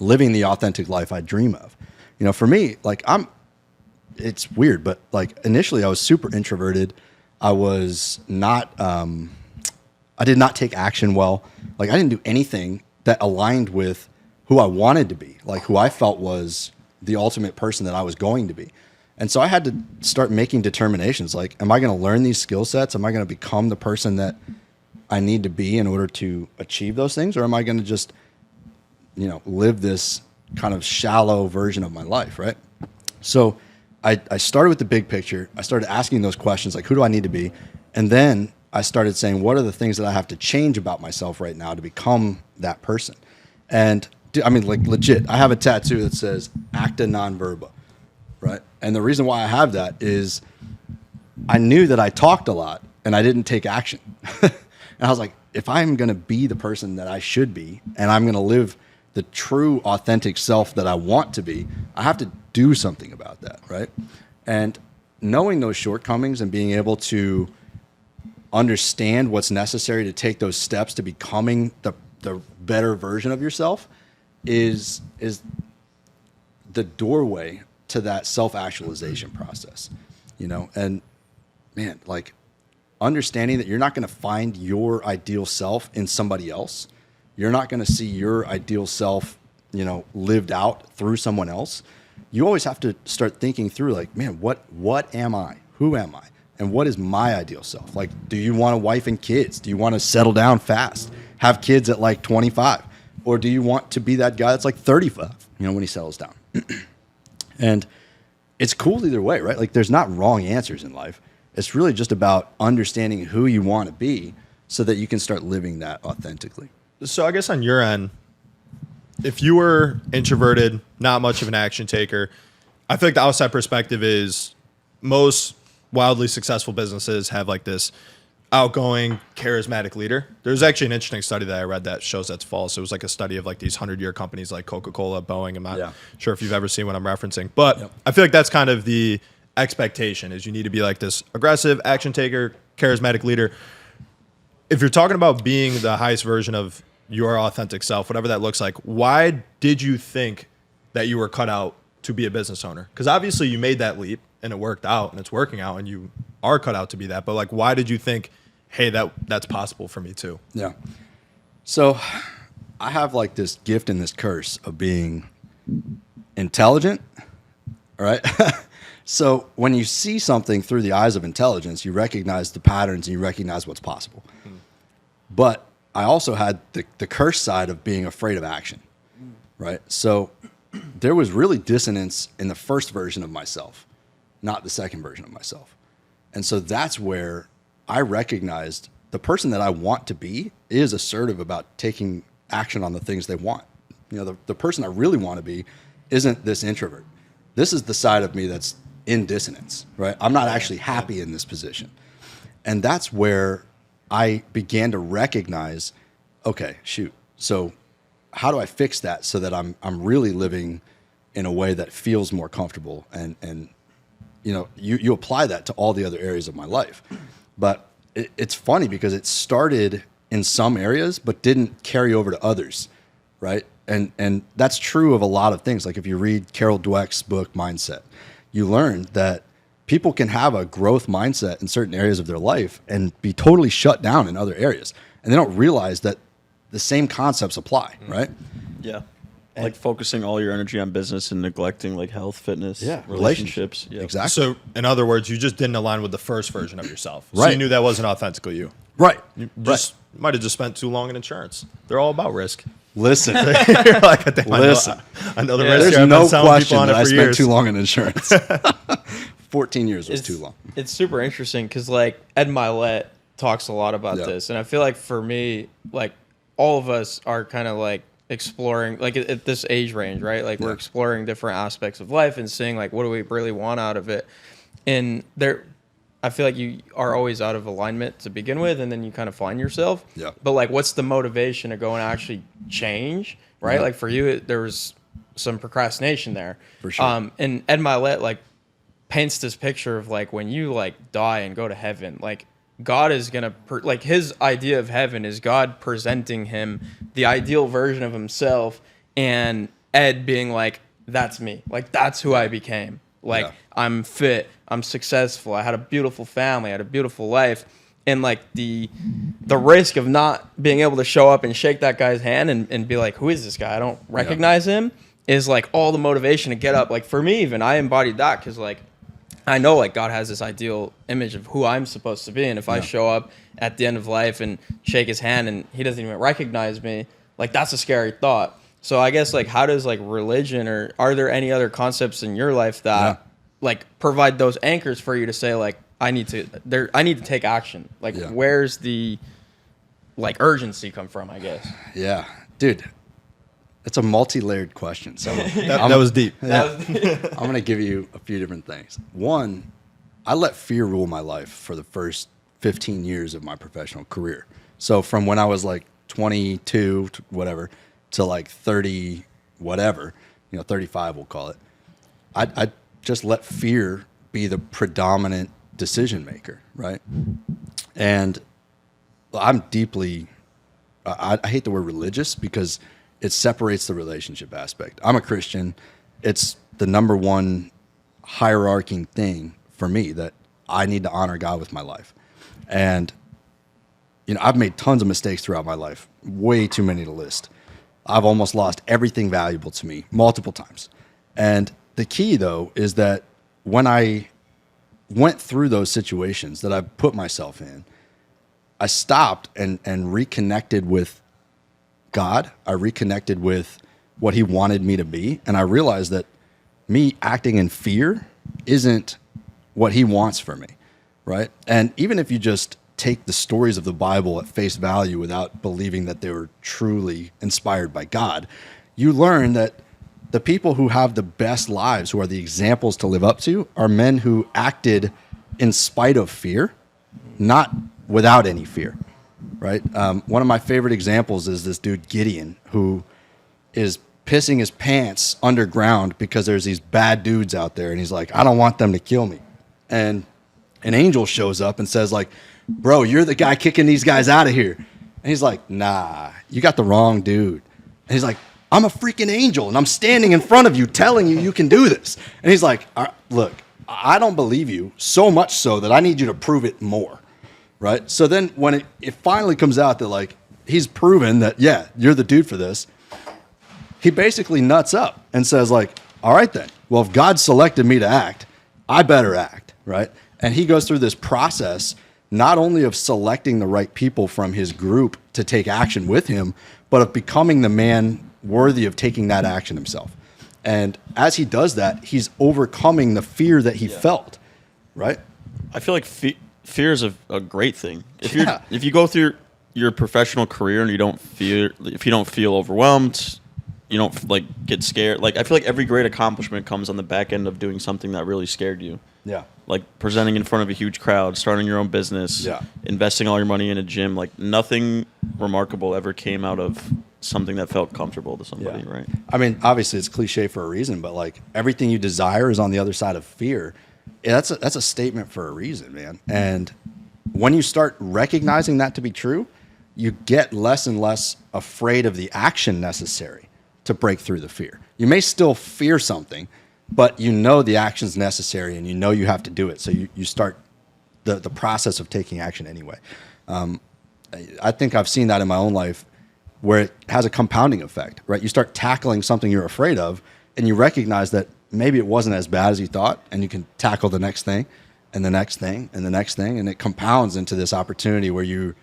living the authentic life I dream of? For me, like, it's weird, but like, initially I was super introverted. I was not, I did not take action well. Like, I didn't do anything that aligned with who I wanted to be, like who I felt was the ultimate person that I was going to be. And so I had to start making determinations. Like, am I going to learn these skill sets? Am I going to become the person that I need to be in order to achieve those things? Or am I going to just, live this kind of shallow version of my life, right? So I started with the big picture. I started asking those questions, like, who do I need to be? And then I started saying, what are the things that I have to change about myself right now to become that person? And I mean, like, legit, I have a tattoo that says acta non verba, right? And the reason why I have that is I knew that I talked a lot and I didn't take action. And I was like, if I'm going to be the person that I should be, and I'm going to live the true authentic self that I want to be, I have to do something about that, right? And knowing those shortcomings and being able to understand what's necessary to take those steps to becoming the better version of yourself is the doorway to that self-actualization process, and man, like, understanding that you're not going to find your ideal self in somebody else. You're not going to see your ideal self, lived out through someone else. You always have to start thinking through, like, man, what am I? Who am I? And what is my ideal self? Like, do you want a wife and kids? Do you want to settle down fast, have kids at like 25? Or do you want to be that guy that's like 35, when he settles down? And it's cool either way, right? Like, there's not wrong answers in life. It's really just about understanding who you want to be so that you can start living that authentically. So I guess on your end, if you were introverted, not much of an action taker, I feel like the outside perspective is most wildly successful businesses have like this outgoing, charismatic leader. There's actually an interesting study that I read that shows that's false. It was like a study of like these 100-year companies like Coca-Cola, Boeing. I'm not sure if you've ever seen what I'm referencing, but I feel like that's kind of the expectation, is you need to be like this aggressive action taker, charismatic leader. If you're talking about being the highest version of your authentic self, whatever that looks like, why did you think that you were cut out to be a business owner? Because obviously you made that leap and it worked out and it's working out and you are cut out to be that, but like, why did you think, hey, that's possible for me too? Yeah. So I have like this gift and this curse of being intelligent, right? So when you see something through the eyes of intelligence, you recognize the patterns and you recognize what's possible. But I also had the curse side of being afraid of action, right? So there was really dissonance in the first version of myself, not the second version of myself. And so that's where I recognized the person that I want to be is assertive about taking action on the things they want. You know, the person I really want to be isn't this introvert. This is the side of me that's in dissonance, right? I'm not actually happy in this position. And that's where I began to recognize, okay, shoot. So how do I fix that so that I'm really living in a way that feels more comfortable? And you know, you apply that to all the other areas of my life. But it's funny because it started in some areas, but didn't carry over to others, right? And that's true of a lot of things. Like if you read Carol Dweck's book, Mindset, you learn that people can have a growth mindset in certain areas of their life and be totally shut down in other areas. And they don't realize that the same concepts apply, right? Yeah. Like focusing all your energy on business and neglecting like health, fitness, relationships. Yeah. Exactly. So in other words, you just didn't align with the first version of yourself. So Right. you knew that wasn't authentically you. Right. You just might have just spent too long in insurance. They're all about risk. Listen, You're like, I know the risk. there's here. I've no been selling question people on that it I for spent years. too long in insurance. 14 years was too long. It's super interesting because like Ed Milet talks a lot about this, and I feel like for me, like all of us are kind of like exploring, like at this age range, right? Like we're exploring different aspects of life and seeing like what do we really want out of it. And there, I feel like you are always out of alignment to begin with, and then you kind of find yourself. Yeah. But like, what's the motivation to go and actually change, right? Yeah. Like for you, there was some procrastination there. For sure. And Ed Milet like paints this picture of like when you like die and go to heaven, like God is gonna like his idea of heaven is God presenting him the ideal version of himself, and Ed being like, "That's me. Like that's who I became." Like I'm fit, I'm successful, I had a beautiful family, I had a beautiful life. And like the risk of not being able to show up and shake that guy's hand and be like, who is this guy? I don't recognize him, is like all the motivation to get up. Like for me even, I embodied that because like I know like God has this ideal image of who I'm supposed to be. And if I show up at the end of life and shake his hand and he doesn't even recognize me, like that's a scary thought. So I guess like how does like religion or are there any other concepts in your life that like provide those anchors for you to say like I need to take action? Like where's the like urgency come from, I guess? Yeah, dude, it's a multi-layered question. So That was deep. I'm going to give you a few different things. One, I let fear rule my life for the first 15 years of my professional career. So from when I was like 22 to whatever to like 30 whatever, 35 we'll call it. I just let fear be the predominant decision maker, right? And I'm deeply, I hate the word religious because it separates the relationship aspect. I'm a Christian. It's the number one hierarchy thing for me that I need to honor God with my life. And, I've made tons of mistakes throughout my life, way too many to list. I've almost lost everything valuable to me multiple times. And the key, though, is that when I went through those situations that I put myself in, I stopped and reconnected with God. I reconnected with what he wanted me to be. And I realized that me acting in fear isn't what he wants for me, right? And even if you just take the stories of the Bible at face value without believing that they were truly inspired by God, you learn that the people who have the best lives, who are the examples to live up to, are men who acted in spite of fear, not without any fear, right? One of my favorite examples is this dude Gideon, who is pissing his pants underground because there's these bad dudes out there, and he's like, I don't want them to kill me. And an angel shows up and says like, bro, you're the guy kicking these guys out of here. And he's like, nah, you got the wrong dude. And he's like, I'm a freaking angel, and I'm standing in front of you telling you you can do this. And he's like, look, I don't believe you, so much so that I need you to prove it more, right? So then when it finally comes out that like he's proven that, yeah, you're the dude for this, he basically nuts up and says like, all right then, well, if God selected me to act, I better act, right? And he goes through this process not only of selecting the right people from his group to take action with him, but of becoming the man worthy of taking that action himself. And as he does that, he's overcoming the fear that he felt, right? I feel like fear is a great thing. If you go through your professional career and if you don't feel overwhelmed, you don't like get scared. Like I feel like every great accomplishment comes on the back end of doing something that really scared you. Yeah. Like presenting in front of a huge crowd, starting your own business, investing all your money in a gym. Like nothing remarkable ever came out of something that felt comfortable to somebody, right? I mean, obviously it's cliche for a reason, but like everything you desire is on the other side of fear. Yeah, that's a statement for a reason, man. And when you start recognizing that to be true, you get less and less afraid of the action necessary to break through the fear. You may still fear something, but you know the action's necessary and you know you have to do it. So you start the process of taking action anyway. I think I've seen that in my own life where it has a compounding effect, right? You start tackling something you're afraid of and you recognize that maybe it wasn't as bad as you thought, and you can tackle the next thing and the next thing and the next thing. And it compounds into this opportunity where you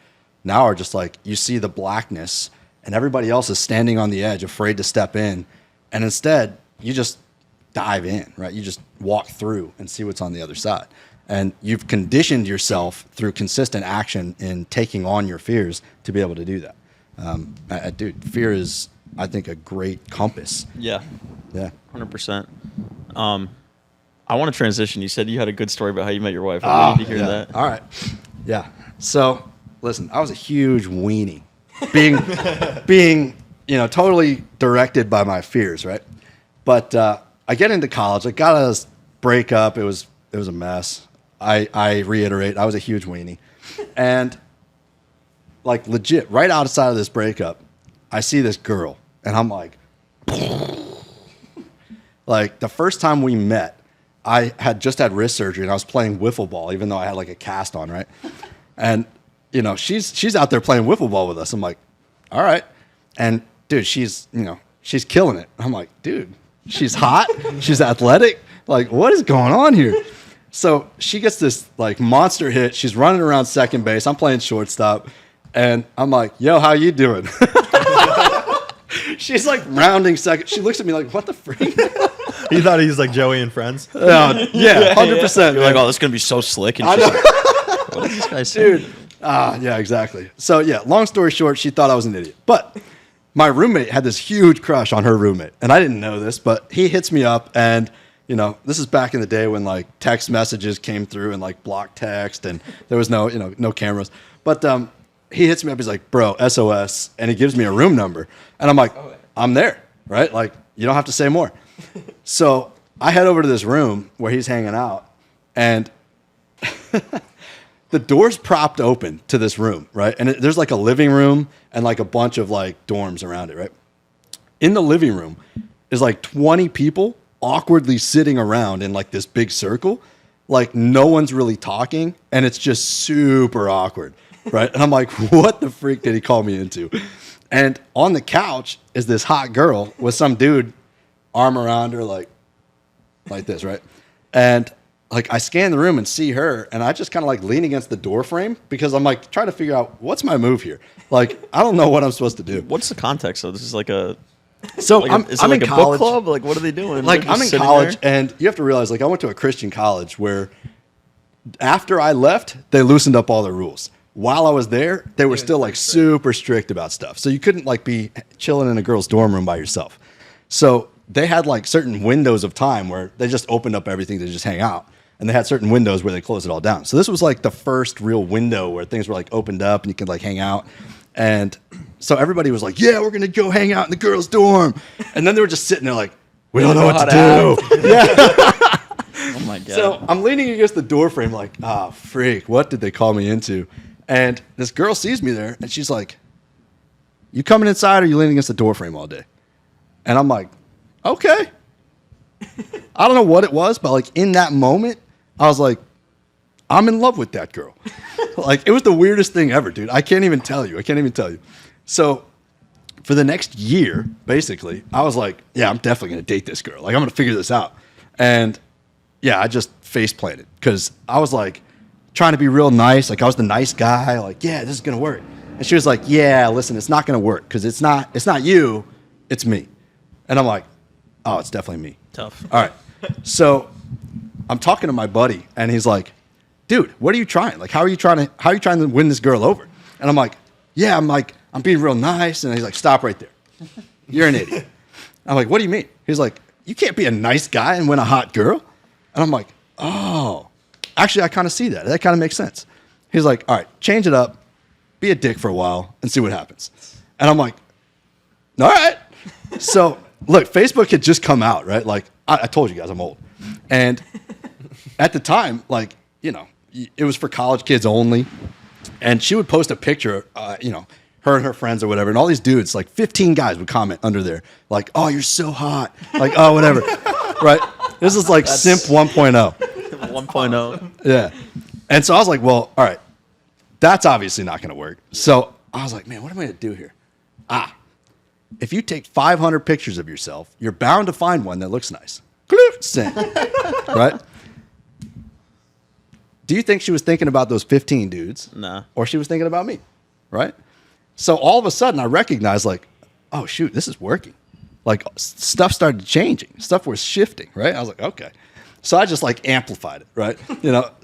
now are just like, you see the blackness and everybody else is standing on the edge, afraid to step in. And instead you just dive in, right? You just walk through and see what's on the other side. And you've conditioned yourself through consistent action in taking on your fears to be able to do that. Dude, fear is, I think, a great compass. Yeah. Yeah. 100%. I want to transition. You said you had a good story about how you met your wife. I need to hear that. All right. Yeah. So, listen, I was a huge weenie, being totally directed by my fears, right? But I get into college. I got a breakup. It was a mess. I reiterate, I was a huge weenie, and like legit, right outside of this breakup, I see this girl, and I'm like, like the first time we met, I had just had wrist surgery, and I was playing wiffle ball, even though I had like a cast on, right? And she's out there playing wiffle ball with us. I'm like, all right, and dude, she's killing it. I'm like, dude, she's hot, she's athletic. Like, what is going on here? So she gets this like monster hit. She's running around second base. I'm playing shortstop. And I'm like, yo, how you doing? She's like rounding second. She looks at me like, what the freak? He thought he was like Joey and Friends. Yeah, 100%. You're like, oh, this is going to be so slick. And she's like, what is this guy saying? Dude. Yeah, exactly. So yeah, long story short, she thought I was an idiot. But my roommate had this huge crush on her roommate. And I didn't know this, but he hits me up, and this is back in the day when like text messages came through and like block text, and there was no cameras. But he hits me up. He's like, bro, SOS. And he gives me a room number. And I'm like, I'm there, right? Like, you don't have to say more. So I head over to this room where he's hanging out, and the door's propped open to this room, right? And there's like a living room and like a bunch of like dorms around it, right? In the living room is like 20 people awkwardly sitting around in like this big circle. Like no one's really talking, and it's just super awkward. Right. And I'm like, what the freak did he call me into? And on the couch is this hot girl with some dude arm around her like this, right? And like I scan the room and see her, and I just kind of like lean against the door frame because I'm like trying to figure out what's my move here. Like, I don't know what I'm supposed to do. What's the context of this? Is like a So like I'm like in a college. book club? Like what are they doing? Like They're I'm just in sitting college, there? and you have to realize, like I went to a Christian college where after I left, they loosened up all the rules. While I was there, they were still like super strict about stuff. So you couldn't like be chilling in a girl's dorm room by yourself. So they had like certain windows of time where they just opened up everything to just hang out. And they had certain windows where they closed it all down. So this was like the first real window where things were like opened up and you could like hang out. And so everybody was like, yeah, we're going to go hang out in the girls' dorm. And then they were just sitting there like, we don't know what to do. Yeah. Oh my God. So I'm leaning against the door frame like, freak, what did they call me into? And this girl sees me there, and she's like, you coming inside or you leaning against the door frame all day? And I'm like, okay. I don't know what it was, but like in that moment, I was like, I'm in love with that girl. Like it was the weirdest thing ever, dude. I can't even tell you. So for the next year, basically, I was like, yeah, I'm definitely going to date this girl. Like I'm going to figure this out. And yeah, I just face planted because I was like trying to be real nice. Like I was the nice guy. Like, yeah, this is going to work. And she was like, yeah, listen, it's not going to work because it's not you, it's me. And I'm like, oh, it's definitely me. Tough. All right. So I'm talking to my buddy and he's like, dude, what are you trying? Like, how are you trying to win this girl over? And I'm like, yeah, I'm being real nice. And he's like, stop right there. You're an idiot. I'm like, what do you mean? He's like, you can't be a nice guy and win a hot girl. And I'm like, oh, actually, I kind of see that. That kind of makes sense. He's like, all right, change it up, be a dick for a while and see what happens. And I'm like, all right. So look, Facebook had just come out, right? Like I told you guys I'm old. And at the time, like, you know, it was for college kids only. And she would post a picture, her and her friends or whatever. And all these dudes, like 15 guys would comment under there. Like, oh, you're so hot. Like, oh, whatever. Right? This is like Simp 1.0. 1.0. Yeah. And so I was like, well, all right. That's obviously not going to work. So I was like, man, what am I going to do here? If you take 500 pictures of yourself, you're bound to find one that looks nice. Send. Right? Do you think she was thinking about those 15 dudes? Nah. Or she was thinking about me? Right? So all of a sudden I recognized like, oh shoot, this is working. Like stuff started changing. Stuff was shifting, right? I was like, okay. So I just like amplified it, right?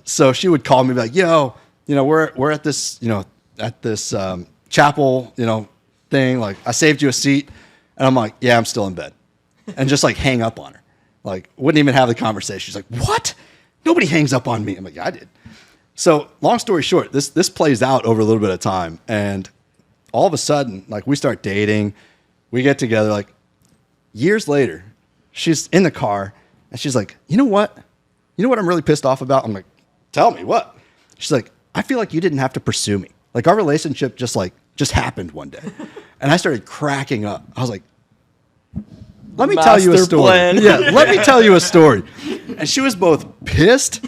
So she would call me like, yo, we're at this, chapel, thing. Like I saved you a seat. And I'm like, yeah, I'm still in bed. And just like hang up on her. Like wouldn't even have the conversation. She's like, what? Nobody hangs up on me. I'm like, yeah, I did. So long story short, this plays out over a little bit of time. And all of a sudden, like we start dating, we get together, like years later, she's in the car and she's like, you know what I'm really pissed off about? I'm like, tell me what? She's like, I feel like you didn't have to pursue me. Like our relationship just happened one day. And I started cracking up. I was like, let me tell you a story. Yeah, let me tell you a story. And she was both pissed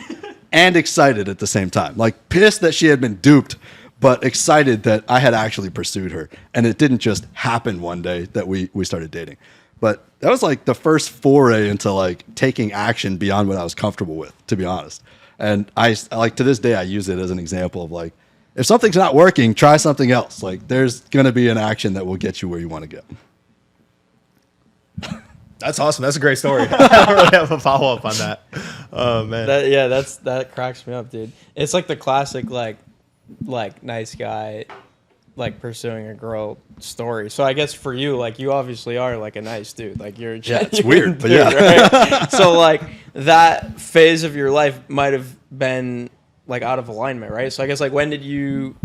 and excited at the same time. Like pissed that she had been duped, but excited that I had actually pursued her. And it didn't just happen one day that we started dating. But that was like the first foray into like taking action beyond what I was comfortable with, to be honest. And I like to this day, I use it as an example of like, if something's not working, try something else. Like there's going to be an action that will get you where you want to go. That's awesome. That's a great story. I don't really have a follow up on that. Oh man. That cracks me up, dude. It's like the classic like nice guy like pursuing a girl story. So I guess for you, like you obviously are like a nice dude. Like you're a genuine it's weird, but dude, yeah. Right? So like that phase of your life might have been like out of alignment, right? So I guess like when did you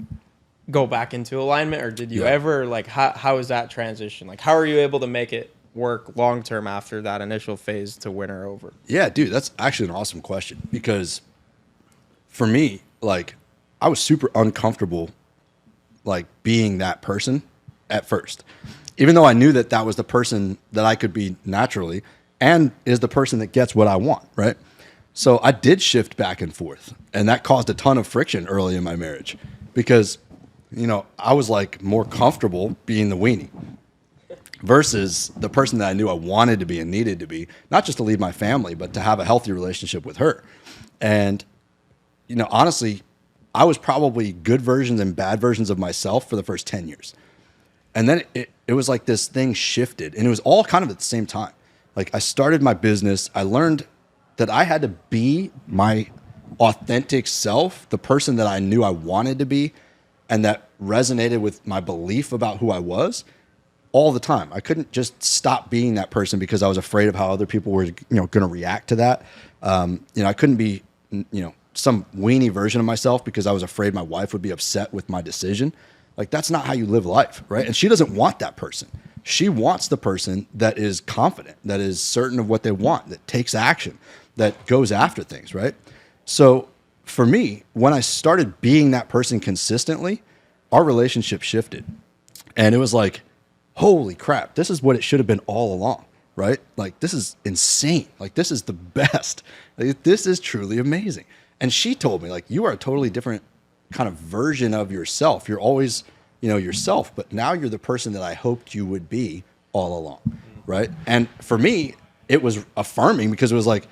go back into alignment, or did you ever like how is that transition? Like how are you able to make it work long term after that initial phase to win her over? Yeah, dude, that's actually an awesome question because for me, like I was super uncomfortable like being that person at first, even though I knew that was the person that I could be naturally and is the person that gets what I want, right? So I did shift back and forth, and that caused a ton of friction early in my marriage because, I was like more comfortable being the weenie versus the person that I knew I wanted to be and needed to be, not just to lead my family, but to have a healthy relationship with her. And, honestly, I was probably good versions and bad versions of myself for the first 10 years. And then it was like this thing shifted, and it was all kind of at the same time. Like I started my business. I learned that I had to be my authentic self, the person that I knew I wanted to be, and that resonated with my belief about who I was all the time. I couldn't just stop being that person because I was afraid of how other people were, going to react to that. I couldn't be, some weenie version of myself because I was afraid my wife would be upset with my decision. Like that's not how you live life, right? And she doesn't want that person. She wants the person that is confident, that is certain of what they want, that takes action, that goes after things, right? So for me, when I started being that person consistently, our relationship shifted. And it was like, holy crap, this is what it should have been all along. right? Like, this is insane. Like, this is the best. Like, this is truly amazing. And she told me, like, you are a totally different kind of version of yourself. You're always, yourself, but now you're the person that I hoped you would be all along, right? And for me, it was affirming because it was like,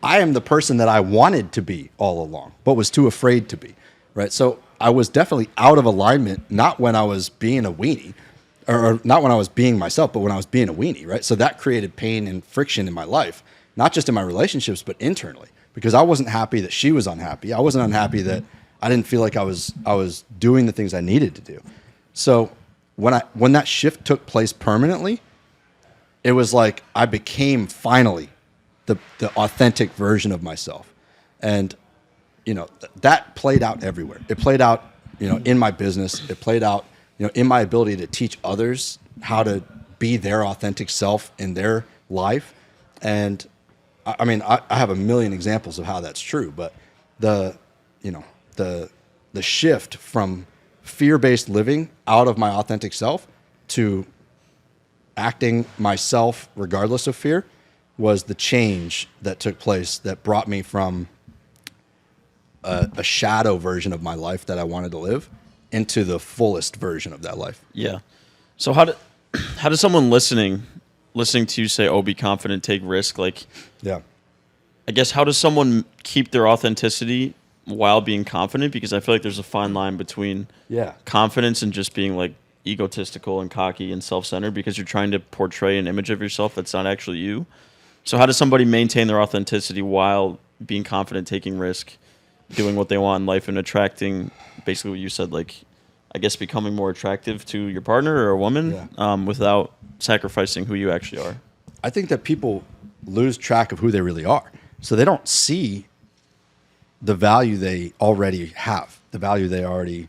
I am the person that I wanted to be all along, but was too afraid to be, right? So I was definitely out of alignment, not when I was being a weenie, or not when I was being myself, but when I was being a weenie, right? So that created pain and friction in my life, not just in my relationships, but internally, because I wasn't happy that she was unhappy. I wasn't unhappy that I didn't feel like I was doing the things I needed to do. So when that shift took place permanently, it was like I became finally the authentic version of myself. And, that played out everywhere. It played out, in my business. It played out, in my ability to teach others how to be their authentic self in their life. And I mean, I have a million examples of how that's true, but the shift from fear-based living out of my authentic self to acting myself regardless of fear was the change that took place that brought me from a shadow version of my life that I wanted to live into the fullest version of that life. Yeah. So how does someone listening to you say, "Oh, be confident, take risk"? Like, Yeah. I guess how does someone keep their authenticity while being confident? Because I feel like there's a fine line between confidence and just being like egotistical and cocky and self-centered because you're trying to portray an image of yourself that's not actually you. So how does somebody maintain their authenticity while being confident, taking risk, doing what they want in life, and attracting basically what you said, like, I guess becoming more attractive to your partner or a woman without sacrificing who you actually are? I think that people lose track of who they really are. So they don't see the value they already have, the value they already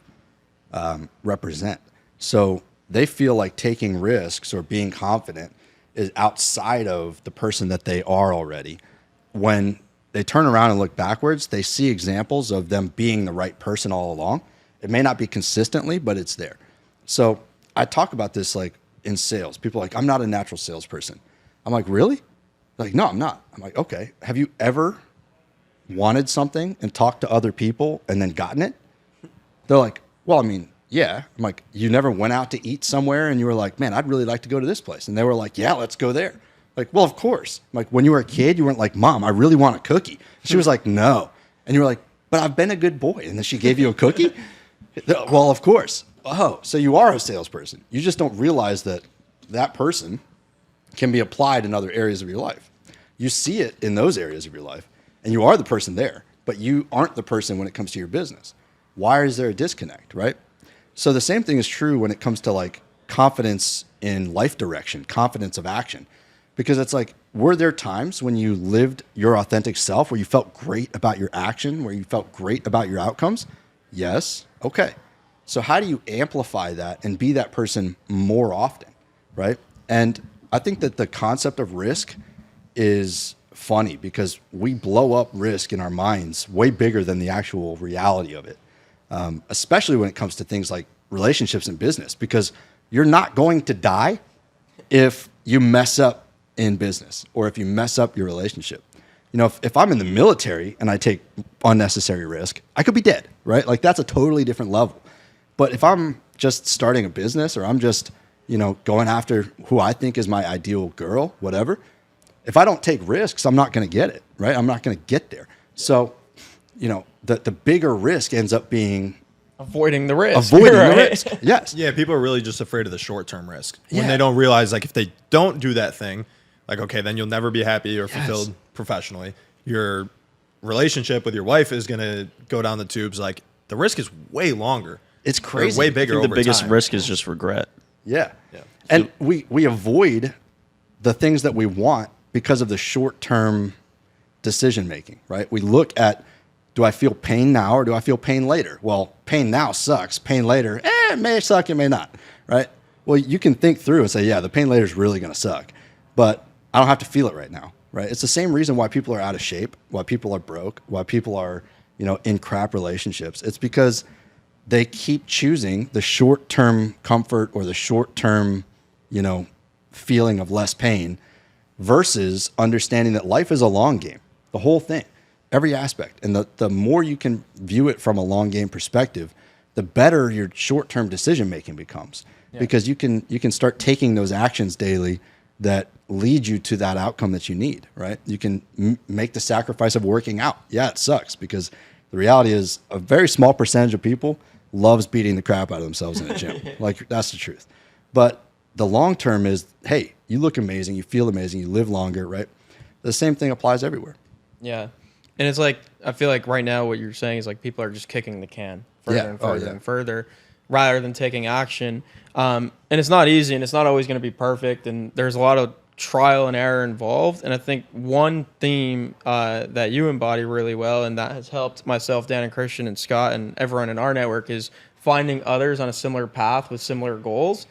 represent. So they feel like taking risks or being confident is outside of the person that they are already. When they turn around and look backwards, they see examples of them being the right person all along. It may not be consistently, but it's there. So I talk about this like in sales. People are like, I'm not a natural salesperson. I'm like, really? They're like, no, I'm not. I'm like, okay. Have you ever wanted something and talked to other people and then gotten it? They're like, well, I mean, yeah. I'm like, you never went out to eat somewhere and you were like, man, I'd really like to go to this place. And they were like, yeah, let's go there. Like, well, of course. I'm like, when you were a kid, you weren't like, Mom, I really want a cookie. She was like, no. And you were like, but I've been a good boy. And then she gave you a cookie? Well, of course. Oh, so you are a salesperson. You just don't realize that that person can be applied in other areas of your life. You see it in those areas of your life, and you are the person there, but you aren't the person when it comes to your business. Why is there a disconnect, right? So the same thing is true when it comes to like confidence in life direction, confidence of action. Because it's like, were there times when you lived your authentic self, where you felt great about your action, where you felt great about your outcomes? Yes. Okay. So how do you amplify that and be that person more often, right? And I think that the concept of risk is funny because we blow up risk in our minds way bigger than the actual reality of it, especially when it comes to things like relationships and business, because you're not going to die if you mess up in business or if you mess up your relationship. You know, if I'm in the military and I take unnecessary risk, I could be dead, right? Like that's a totally different level. But if I'm just starting a business or I'm just, going after who I think is my ideal girl, whatever, if I don't take risks, I'm not going to get it, right? I'm not going to get there. So, the bigger risk ends up being avoiding the risk. Avoiding right? the risk. Yes. Yeah, people are really just afraid of the short-term risk. When they don't realize, like, if they don't do that thing, like, okay, then you'll never be happy or fulfilled professionally. Your relationship with your wife is going to go down the tubes. Like, the risk is way longer. It's crazy. Way bigger over the biggest time. risk is just regret. Yeah. And we avoid the things that we want because of the short-term decision making, right? We look at, do I feel pain now or do I feel pain later? Well, pain now sucks. Pain later, it may suck, it may not, right? Well, you can think through and say, yeah, the pain later is really going to suck, but I don't have to feel it right now, right? It's the same reason why people are out of shape, why people are broke, why people are, in crap relationships. It's because they keep choosing the short-term comfort or the short-term, feeling of less pain versus understanding that life is a long game, the whole thing, every aspect. And the more you can view it from a long game perspective, the better your short-term decision making becomes, because you can start taking those actions daily that lead you to that outcome that you need, right? You can make the sacrifice of working out. Yeah, it sucks, because the reality is a very small percentage of people loves beating the crap out of themselves in a gym. Like, that's the truth. But the long term is, hey, you look amazing, you feel amazing, you live longer, right? The same thing applies everywhere. Yeah. And it's like, I feel like right now what you're saying is like people are just kicking the can further and further and further rather than taking action. And it's not easy, and it's not always going to be perfect. And there's a lot of trial and error involved. And I think one theme that you embody really well, and that has helped myself, Dan and Christian and Scott and everyone in our network, is finding others on a similar path with similar goals,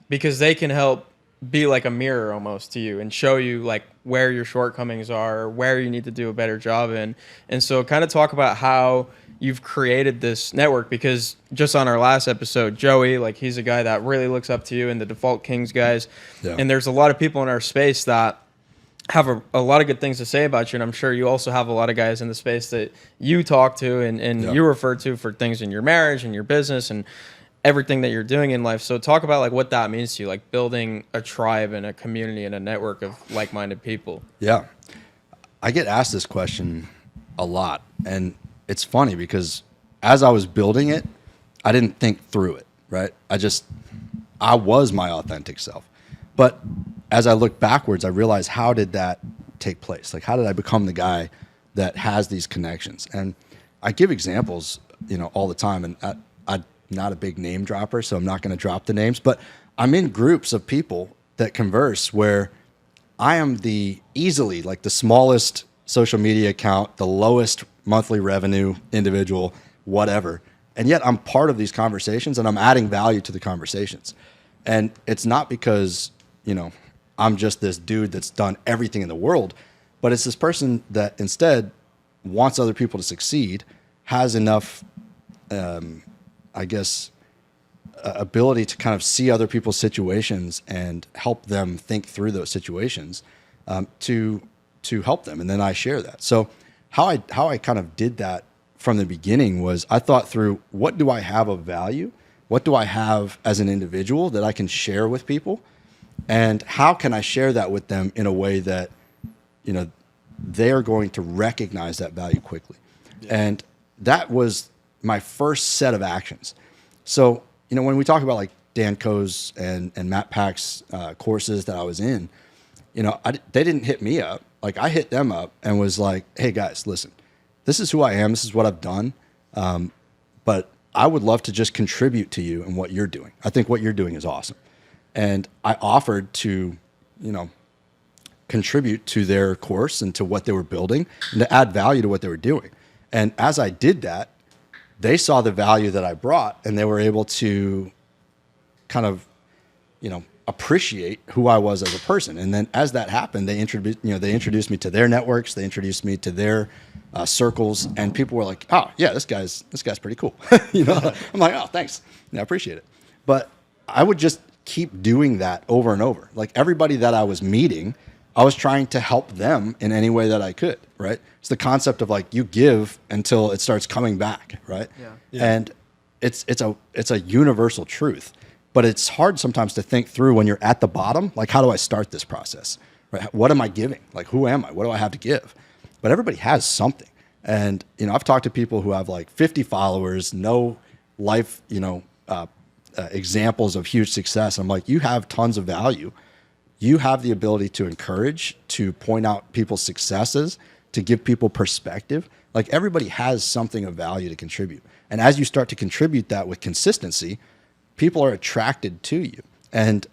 because they can help be like a mirror almost to you and show you like where your shortcomings are, or where you need to do a better job in. And so kind of talk about how you've created this network, because just on our last episode, Joey, like, he's a guy that really looks up to you, and the Default Kings guys. Yeah. And there's a lot of people in our space that have a lot of good things to say about you. And I'm sure you also have a lot of guys in the space that you talk to and you refer to for things in your marriage and your business and everything that you're doing in life. So talk about like what that means to you, like building a tribe and a community and a network of like-minded people. Yeah. I get asked this question a lot, and it's funny because as I was building it, I didn't think through it, right? I was my authentic self. But as I look backwards, I realized, how did that take place? Like, how did I become the guy that has these connections? And I give examples, all the time, and I'm not a big name dropper, so I'm not going to drop the names, but I'm in groups of people that converse where I am easily like the smallest social media account, the lowest monthly revenue individual, whatever. And yet I'm part of these conversations, and I'm adding value to the conversations. And it's not because, I'm just this dude that's done everything in the world, but it's this person that instead wants other people to succeed, has enough, ability to kind of see other people's situations and help them think through those situations, to help them. And then I share that. So how I kind of did that from the beginning was, I thought through, what do I have of value? What do I have as an individual that I can share with people? And how can I share that with them in a way that, they're going to recognize that value quickly? Yeah. And that was my first set of actions. So, when we talk about like Dan Coe's and Matt Pack's courses that I was in, they didn't hit me up. Like, I hit them up and was like, hey guys, listen, this is who I am. This is what I've done. But I would love to just contribute to you and what you're doing. I think what you're doing is awesome. And I offered to, contribute to their course and to what they were building and to add value to what they were doing. And as I did that, they saw the value that I brought, and they were able to kind of, appreciate who I was as a person. And then as that happened, they introduced me to their networks. They introduced me to their circles, and people were like, oh yeah, this guy's pretty cool. I'm like, oh, thanks. I appreciate it. But I would just keep doing that over and over. Like, everybody that I was meeting, I was trying to help them in any way that I could, right? It's the concept of like, you give until it starts coming back, right? Yeah. And it's a universal truth, but it's hard sometimes to think through when you're at the bottom. Like, how do I start this process? Right? What am I giving? Like, who am I? What do I have to give? But everybody has something. And, I've talked to people who have like 50 followers, no life, examples of huge success. I'm like, you have tons of value. You have the ability to encourage, to point out people's successes, to give people perspective. Like, everybody has something of value to contribute. And as you start to contribute that with consistency, people are attracted to you. And,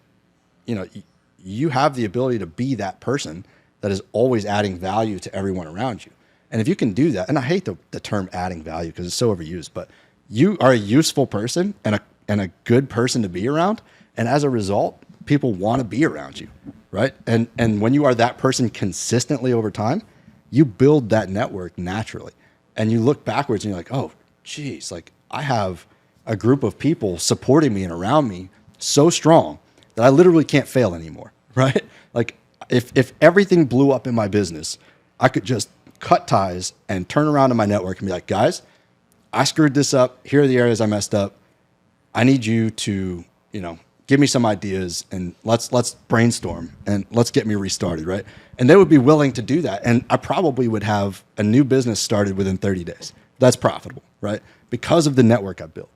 you have the ability to be that person that is always adding value to everyone around you. And if you can do that, and I hate the term adding value because it's so overused, but you are a useful person and a good person to be around. And as a result, people want to be around you, right? And when you are that person consistently over time, you build that network naturally. And you look backwards and you're like, oh, geez, like, I have a group of people supporting me and around me so strong that I literally can't fail anymore, right? Like, if everything blew up in my business, I could just cut ties and turn around to my network and be like, guys, I screwed this up. Here are the areas I messed up. I need you to, give me some ideas and let's brainstorm and let's get me restarted, right? And they would be willing to do that. And I probably would have a new business started within 30 days. That's profitable, right? Because of the network I built.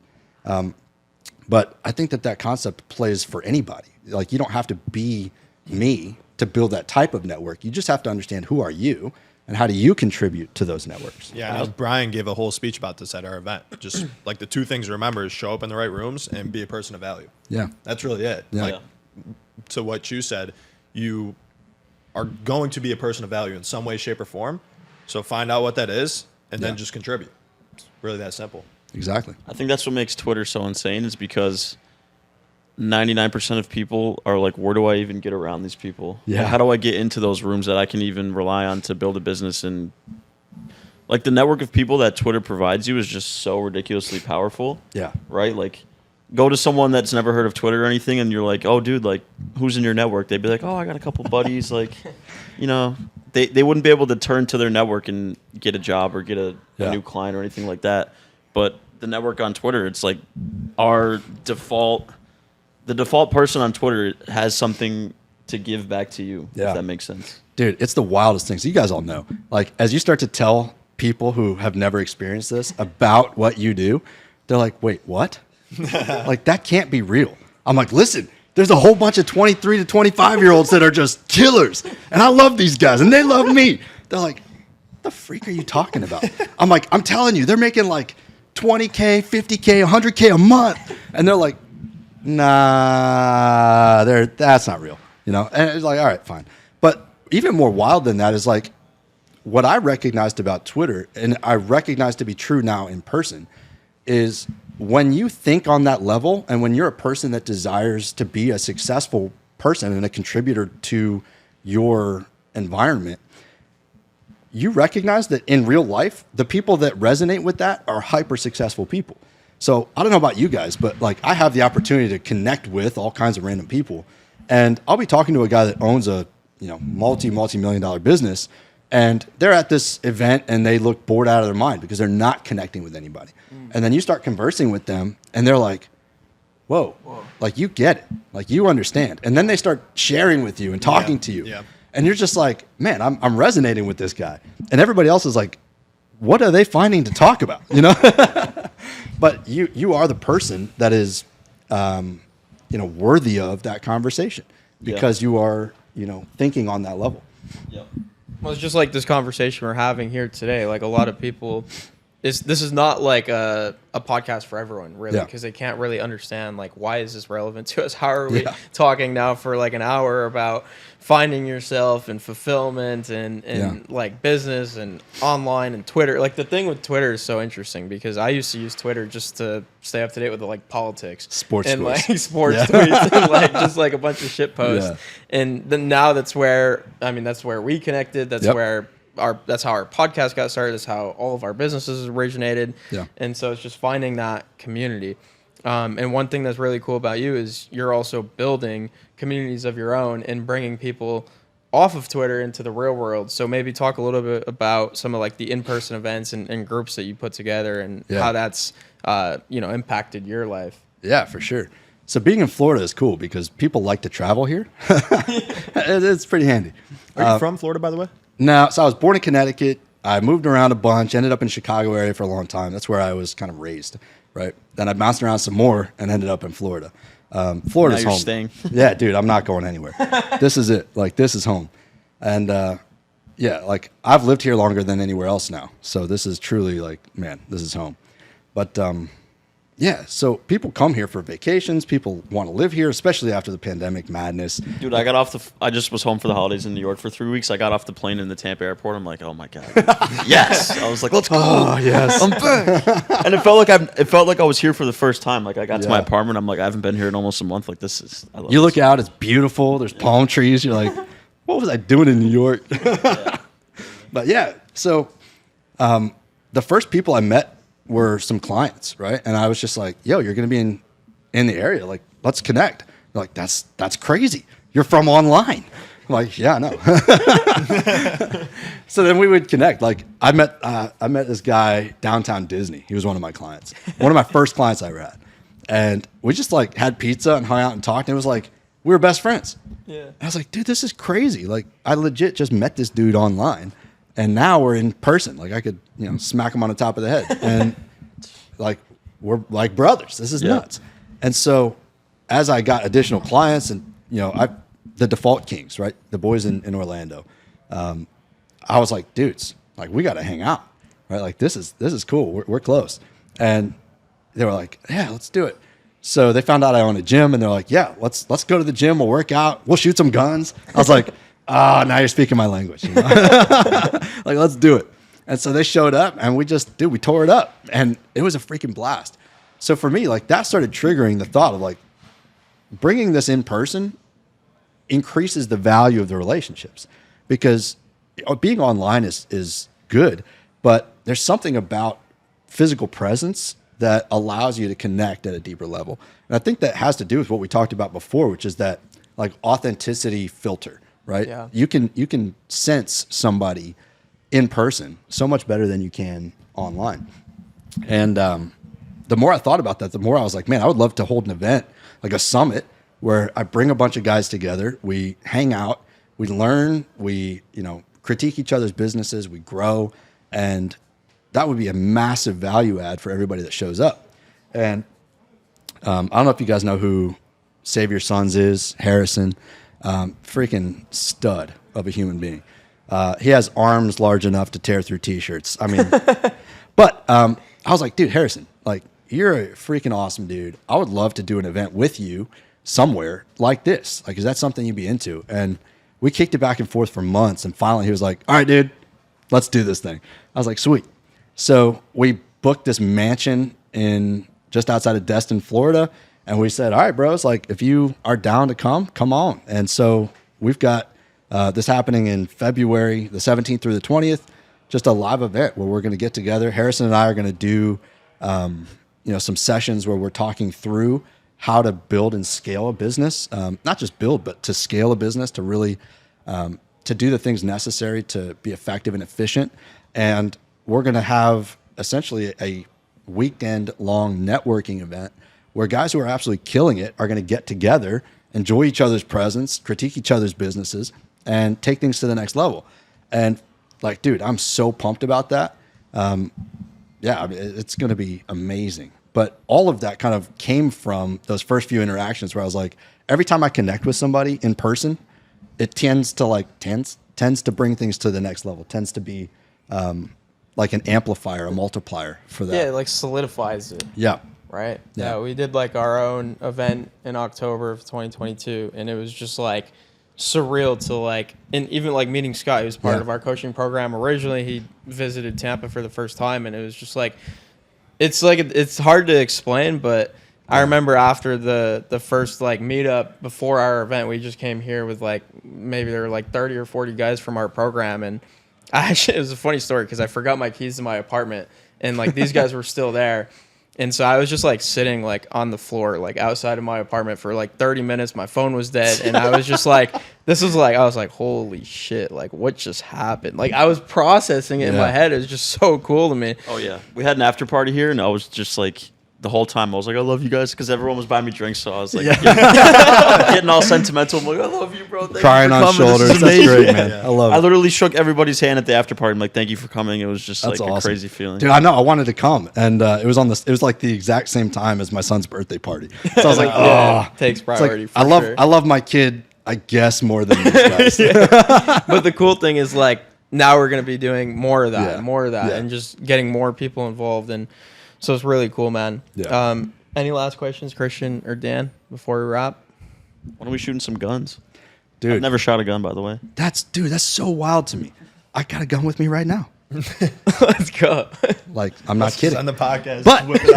But I think that concept plays for anybody. Like, you don't have to be me to build that type of network. You just have to understand who are you and how do you contribute to those networks. Yeah, I know Brian gave a whole speech about this at our event. Just like the two things to remember is show up in the right rooms and be a person of value. Yeah. That's really it. Yeah. Like, to what you said, you are going to be a person of value in some way, shape, or form. So find out what that is and then just contribute. It's really that simple. Exactly. I think that's what makes Twitter so insane is because 99% of people are like, where do I even get around these people? Yeah. Like, how do I get into those rooms that I can even rely on to build a business? And like the network of people that Twitter provides you is just so ridiculously powerful. Yeah. Right? Like, go to someone that's never heard of Twitter or anything and you're like, oh, dude, like, who's in your network? They'd be like, oh, I got a couple buddies. Like, they wouldn't be able to turn to their network and get a job or get a new client or anything like that. But the network on Twitter, it's like the default person on Twitter has something to give back to you, if that makes sense. Dude, it's the wildest things. You guys all know. Like, as you start to tell people who have never experienced this about what you do, they're like, wait, what? Like, that can't be real. I'm like, listen, there's a whole bunch of 23 to 25-year-olds that are just killers. And I love these guys, and they love me. They're like, what the freak are you talking about? I'm like, I'm telling you, they're making like $20K, $50K, $100K a month. And they're like, nah, that's not real. And it's like, all right, fine. But even more wild than that is like what I recognized about Twitter, and I recognize to be true now in person, is when you think on that level and when you're a person that desires to be a successful person and a contributor to your environment, you recognize that in real life, the people that resonate with that are hyper successful people. So I don't know about you guys, but like, I have the opportunity to connect with all kinds of random people, and I'll be talking to a guy that owns a multi-million dollar business, and they're at this event and they look bored out of their mind because they're not connecting with anybody. And then you start conversing with them and they're like, whoa, like, you get it, like, you understand. And then they start sharing with you and talking to you. Yeah. And you're just like, man, I'm resonating with this guy. And everybody else is like, what are they finding to talk about? But you are the person that is, worthy of that conversation because you are, thinking on that level. Yep. Well, it's just like this conversation we're having here today. Like, a lot of people, this is not like a podcast for everyone, really, because they can't really understand, like, why is this relevant to us? How are we talking now for like an hour about finding yourself and fulfillment and like business and online and Twitter? Like, the thing with Twitter is so interesting because I used to use Twitter just to stay up to date with like politics, sports and tweets. like sports tweets and like just like a bunch of shit posts. And then now that's where we connected. That's where that's how our podcast got started. That's how all of our businesses originated. Yeah. And so it's just finding that community. And one thing that's really cool about you is you're also building communities of your own and bringing people off of Twitter into the real world. So maybe talk a little bit about some of like the in-person events and groups that you put together and how that's impacted your life. Yeah, for sure. So being in Florida is cool because people like to travel here. It's pretty handy. Are you from Florida, by the way? No, so I was born in Connecticut. I moved around a bunch, ended up in Chicago area for a long time. That's where I was kind of raised, right? Then I bounced around some more and ended up in Florida. Florida's now you're home. Staying. Yeah, dude, I'm not going anywhere. This is it. Like, this is home. And like, I've lived here longer than anywhere else now. So this is truly like, man, this is home. But so people come here for vacations. People want to live here, especially after the pandemic madness. Dude, I just was home for the holidays in New York for 3 weeks. I got off the plane in the Tampa airport. I'm like, oh my God. Yes. I was like, let's go. Oh, yes. I'm back. And it felt like I was here for the first time. Like, I got to my apartment. I'm like, I haven't been here in almost a month. Like, I love You look this. out, it's beautiful. There's palm trees. You're like, what was I doing in New York? But so the first people I met were some clients, right? And I was just like, yo, you're going to be in the area. Like, let's connect. They're like, that's crazy. You're from online. I'm like, yeah, I know. So then we would connect. Like I met this guy downtown Disney. He was one of my clients, one of my first clients I ever had, and we just like had pizza and hung out and talked. And it was like we were best friends. Yeah. And I was like, dude, this is crazy. Like I legit just met this dude online, and now we're in person. Like I could smack him on the top of the head, and like we're like brothers. This is nuts. And so as I got additional clients, and the Default Kings, right? The boys in Orlando. I was like, dudes, like we got to hang out, right? Like this is cool. We're close. And they were like, yeah, let's do it. So they found out I own a gym, and they're like, yeah, let's go to the gym. We'll work out. We'll shoot some guns. I was like, now you're speaking my language. Like, let's do it. And so they showed up, and we tore it up, and it was a freaking blast. So for me, like that started triggering the thought of like bringing this in person increases the value of the relationships, because being online is good, but there's something about physical presence that allows you to connect at a deeper level. And I think that has to do with what we talked about before, which is that like authenticity filter, right? Yeah. You can sense somebody in person so much better than you can online. And the more I thought about that, the more I was like, man, I would love to hold an event, like a summit, where I bring a bunch of guys together, we hang out, we learn, we critique each other's businesses, we grow, and that would be a massive value add for everybody that shows up. And I don't know if you guys know who Save Your Sons is, Harrison, freaking stud of a human being. He has arms large enough to tear through T-shirts. I mean, but I was like, dude, Harrison, like you're a freaking awesome dude. I would love to do an event with you somewhere like this. Like, is that something you'd be into? And we kicked it back and forth for months. And finally he was like, all right, dude, let's do this thing. I was like, sweet. So we booked this mansion in just outside of Destin, Florida. And we said, all right, bros, like if you are down to come on. And so we've got this happening in February, the 17th through the 20th, just a live event where we're going to get together. Harrison and I are going to do, some sessions where we're talking through how to build and scale a business, not just build, but to scale a business, to really to do the things necessary to be effective and efficient. And we're going to have essentially a weekend-long networking event where guys who are absolutely killing it are going to get together, enjoy each other's presence, critique each other's businesses, and take things to the next level. And like, dude, I'm so pumped about that. It's going to be amazing. But all of that kind of came from those first few interactions where I was like, every time I connect with somebody in person, it tends to bring things to the next level, tends to be like an amplifier, a multiplier for that. Yeah, it like solidifies it. Yeah. Right? Yeah, we did like our own event in October of 2022, and it was just like surreal to like, and even like meeting Scott, he was part of our coaching program. Originally, he visited Tampa for the first time, and it was just like, it's hard to explain, but I remember after the first like meetup before our event, we just came here with like, maybe there were like 30 or 40 guys from our program. And it was a funny story because I forgot my keys to my apartment, and like these guys were still there. And so I was just like sitting like on the floor, like outside of my apartment for like 30 minutes. My phone was dead. And I was just like, I was like, holy shit, like what just happened? Like I was processing it in my head. It was just so cool to me. Oh yeah. We had an after party here, and I was just like, the whole time I was like, I love you guys, because everyone was buying me drinks. So I was like, getting all sentimental. I'm like, I love you, bro. Thank Crying you on shoulders. That's great, man. I love it. I literally shook everybody's hand at the after party. I'm like, thank you for coming. It was just That's like awesome. a crazy feeling. Dude, I know. I wanted to come, and it was like the exact same time as my son's birthday party. So I was like, takes priority. Like, I love my kid, I guess, more than these guys. But the cool thing is like now we're gonna be doing more of that, and just getting more people involved, and so it's really cool, man. Yeah. Any last questions, Christian or Dan, before we wrap? Why don't we shooting some guns? Dude, I've never shot a gun, by the way. That's so wild to me. I got a gun with me right now. Let's go. Like, I'm not kidding. On the podcast, But whip it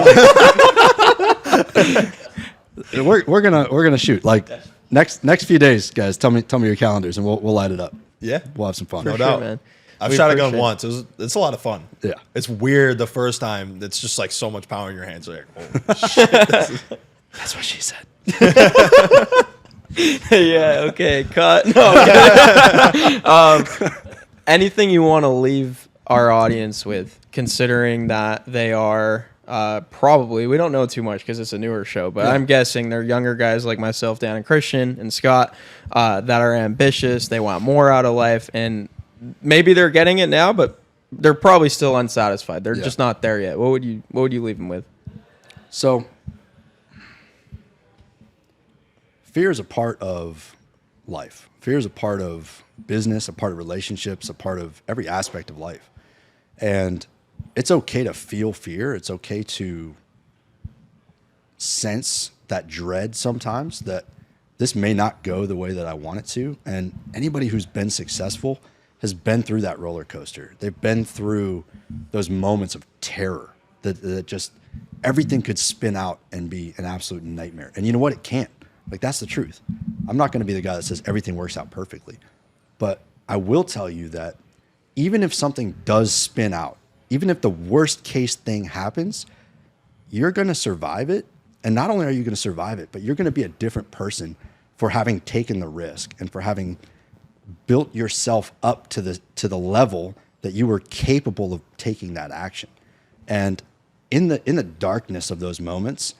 out. we're gonna shoot. Like next few days, guys. Tell me your calendars, and we'll light it up. Yeah, We'll have some fun. no doubt, man. I've We shot a gun appreciate once. It's a lot of fun. Yeah. It's weird the first time. It's just like so much power in your hands. Like, oh shit. That's what she said. Yeah, okay, cut. No. Anything you want to leave our audience with, considering that they are probably, we don't know too much because it's a newer show, but I'm guessing they're younger guys like myself, Dan and Christian and Scott, that are ambitious. They want more out of life, and maybe they're getting it now, but they're probably still unsatisfied. They're just not there yet. What would you leave them with? So fear is a part of life. Fear is a part of business, a part of relationships, a part of every aspect of life. And it's okay to feel fear. It's okay to sense that dread sometimes that this may not go the way that I want it to. And anybody who's been successful has been through that roller coaster. They've been through those moments of terror that just everything could spin out and be an absolute nightmare. And you know what? It can't. Like, that's the truth. I'm not going to be the guy that says everything works out perfectly. But I will tell you that even if something does spin out, even if the worst case thing happens, you're going to survive it. And not only are you going to survive it, but you're going to be a different person for having taken the risk and for having built yourself up to the level that you were capable of taking that action. And in the darkness of those moments,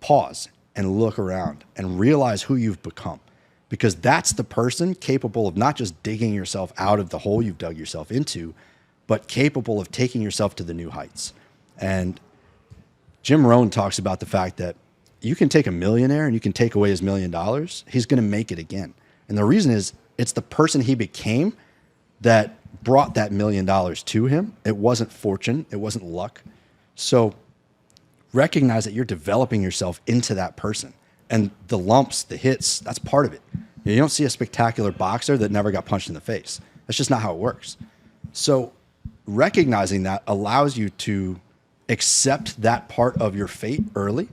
pause and look around and realize who you've become, because that's the person capable of not just digging yourself out of the hole you've dug yourself into, but capable of taking yourself to the new heights. And Jim Rohn talks about the fact that you can take a millionaire and you can take away his $1 million. He's going to make it again. And the reason is it's the person he became that brought that $1 million to him. It wasn't fortune. It wasn't luck. So recognize that you're developing yourself into that person. And the lumps, the hits, that's part of it. You don't see a spectacular boxer that never got punched in the face. That's just not how it works. So recognizing that allows you to accept that part of your fate early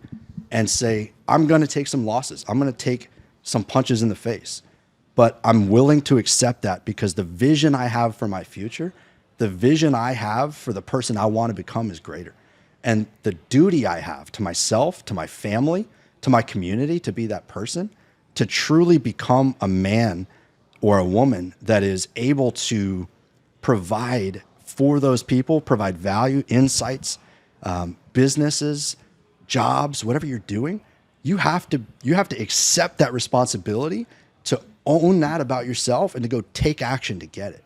and say, I'm going to take some losses. I'm going to take some punches in the face. But I'm willing to accept that because the vision I have for my future, the vision I have for the person I want to become is greater. And the duty I have to myself, to my family, to my community, to be that person, to truly become a man or a woman that is able to provide for those people, provide value, insights, businesses, jobs, whatever you're doing, you have to accept that responsibility to own that about yourself and to go take action to get it.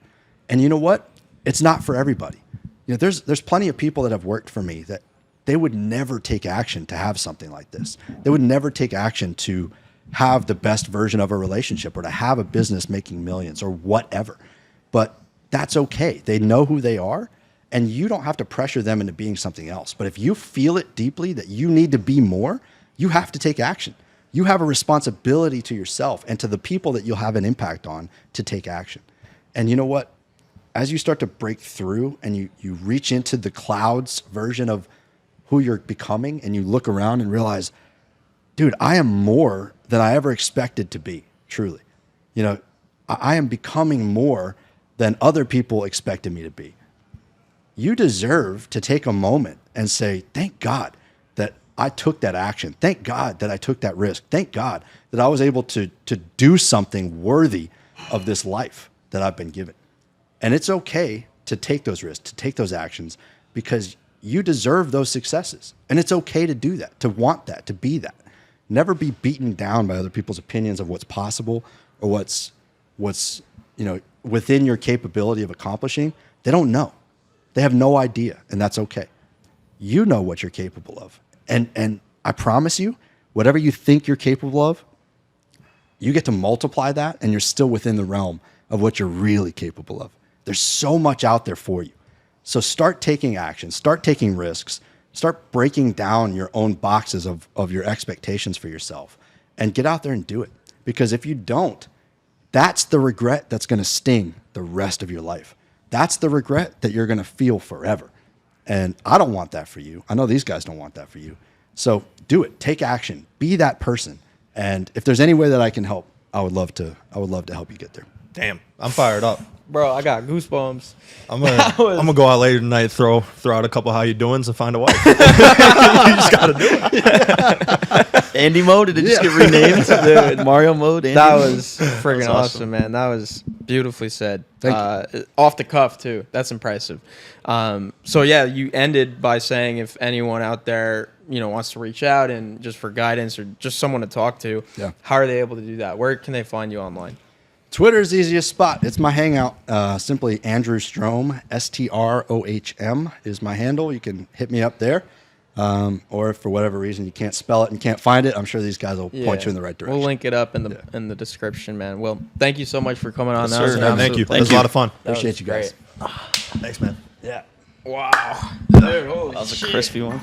And you know what? It's not for everybody. You know, there's plenty of people that have worked for me that they would never take action to have something like this. They would never take action to have the best version of a relationship or to have a business making millions or whatever. But that's okay. They know who they are, and you don't have to pressure them into being something else. But if you feel it deeply that you need to be more, you have to take action. You have a responsibility to yourself and to the people that you'll have an impact on to take action. And you know what? As you start to break through and you reach into the clouds version of who you're becoming and you look around and realize, dude, I am more than I ever expected to be, truly. You know, I am becoming more than other people expected me to be. You deserve to take a moment and say, thank God that I took that action. Thank God that I took that risk. Thank God that I was able to do something worthy of this life that I've been given. And it's okay to take those risks, to take those actions, because you deserve those successes. And it's okay to do that, to want that, to be that. Never be beaten down by other people's opinions of what's possible or what's within your capability of accomplishing. They don't know. They have no idea, and that's okay. You know what you're capable of. And I promise you, whatever you think you're capable of, you get to multiply that, and you're still within the realm of what you're really capable of. There's so much out there for you. So start taking action, start taking risks, start breaking down your own boxes of your expectations for yourself, and get out there and do it. Because if you don't, that's the regret that's going to sting the rest of your life. That's the regret that you're going to feel forever. And I don't want that for you. I know these guys don't want that for you. So do it. Take action. Be that person. And if there's any way that I can help, I would love to help you get there. Damn, I'm fired up. Bro, I got goosebumps. I'm gonna go out later tonight, throw out a couple how you doings and find a wife. You just gotta do it. Andy mode? Did it just get renamed to the Mario mode? Andy That mode? was friggin' That's awesome, man. That was beautifully said. Thank Off the cuff too. That's impressive. So yeah, you ended by saying if anyone out there, wants to reach out and just for guidance or just someone to talk to, how are they able to do that? Where can they find you online? Twitter's the easiest spot. It's my hangout. Simply Andrew Strohm, Strohm is my handle. You can hit me up there. Or if for whatever reason you can't spell it and can't find it, I'm sure these guys will point you in the right direction. We'll link it up in the description, man. Well, thank you so much for coming on. Yes, That was sir. an Yeah, Thank you. absolute It was a lot of fun. Appreciate you guys. great. Thanks, man. Yeah. Wow. Dude, holy That was a shit. crispy one.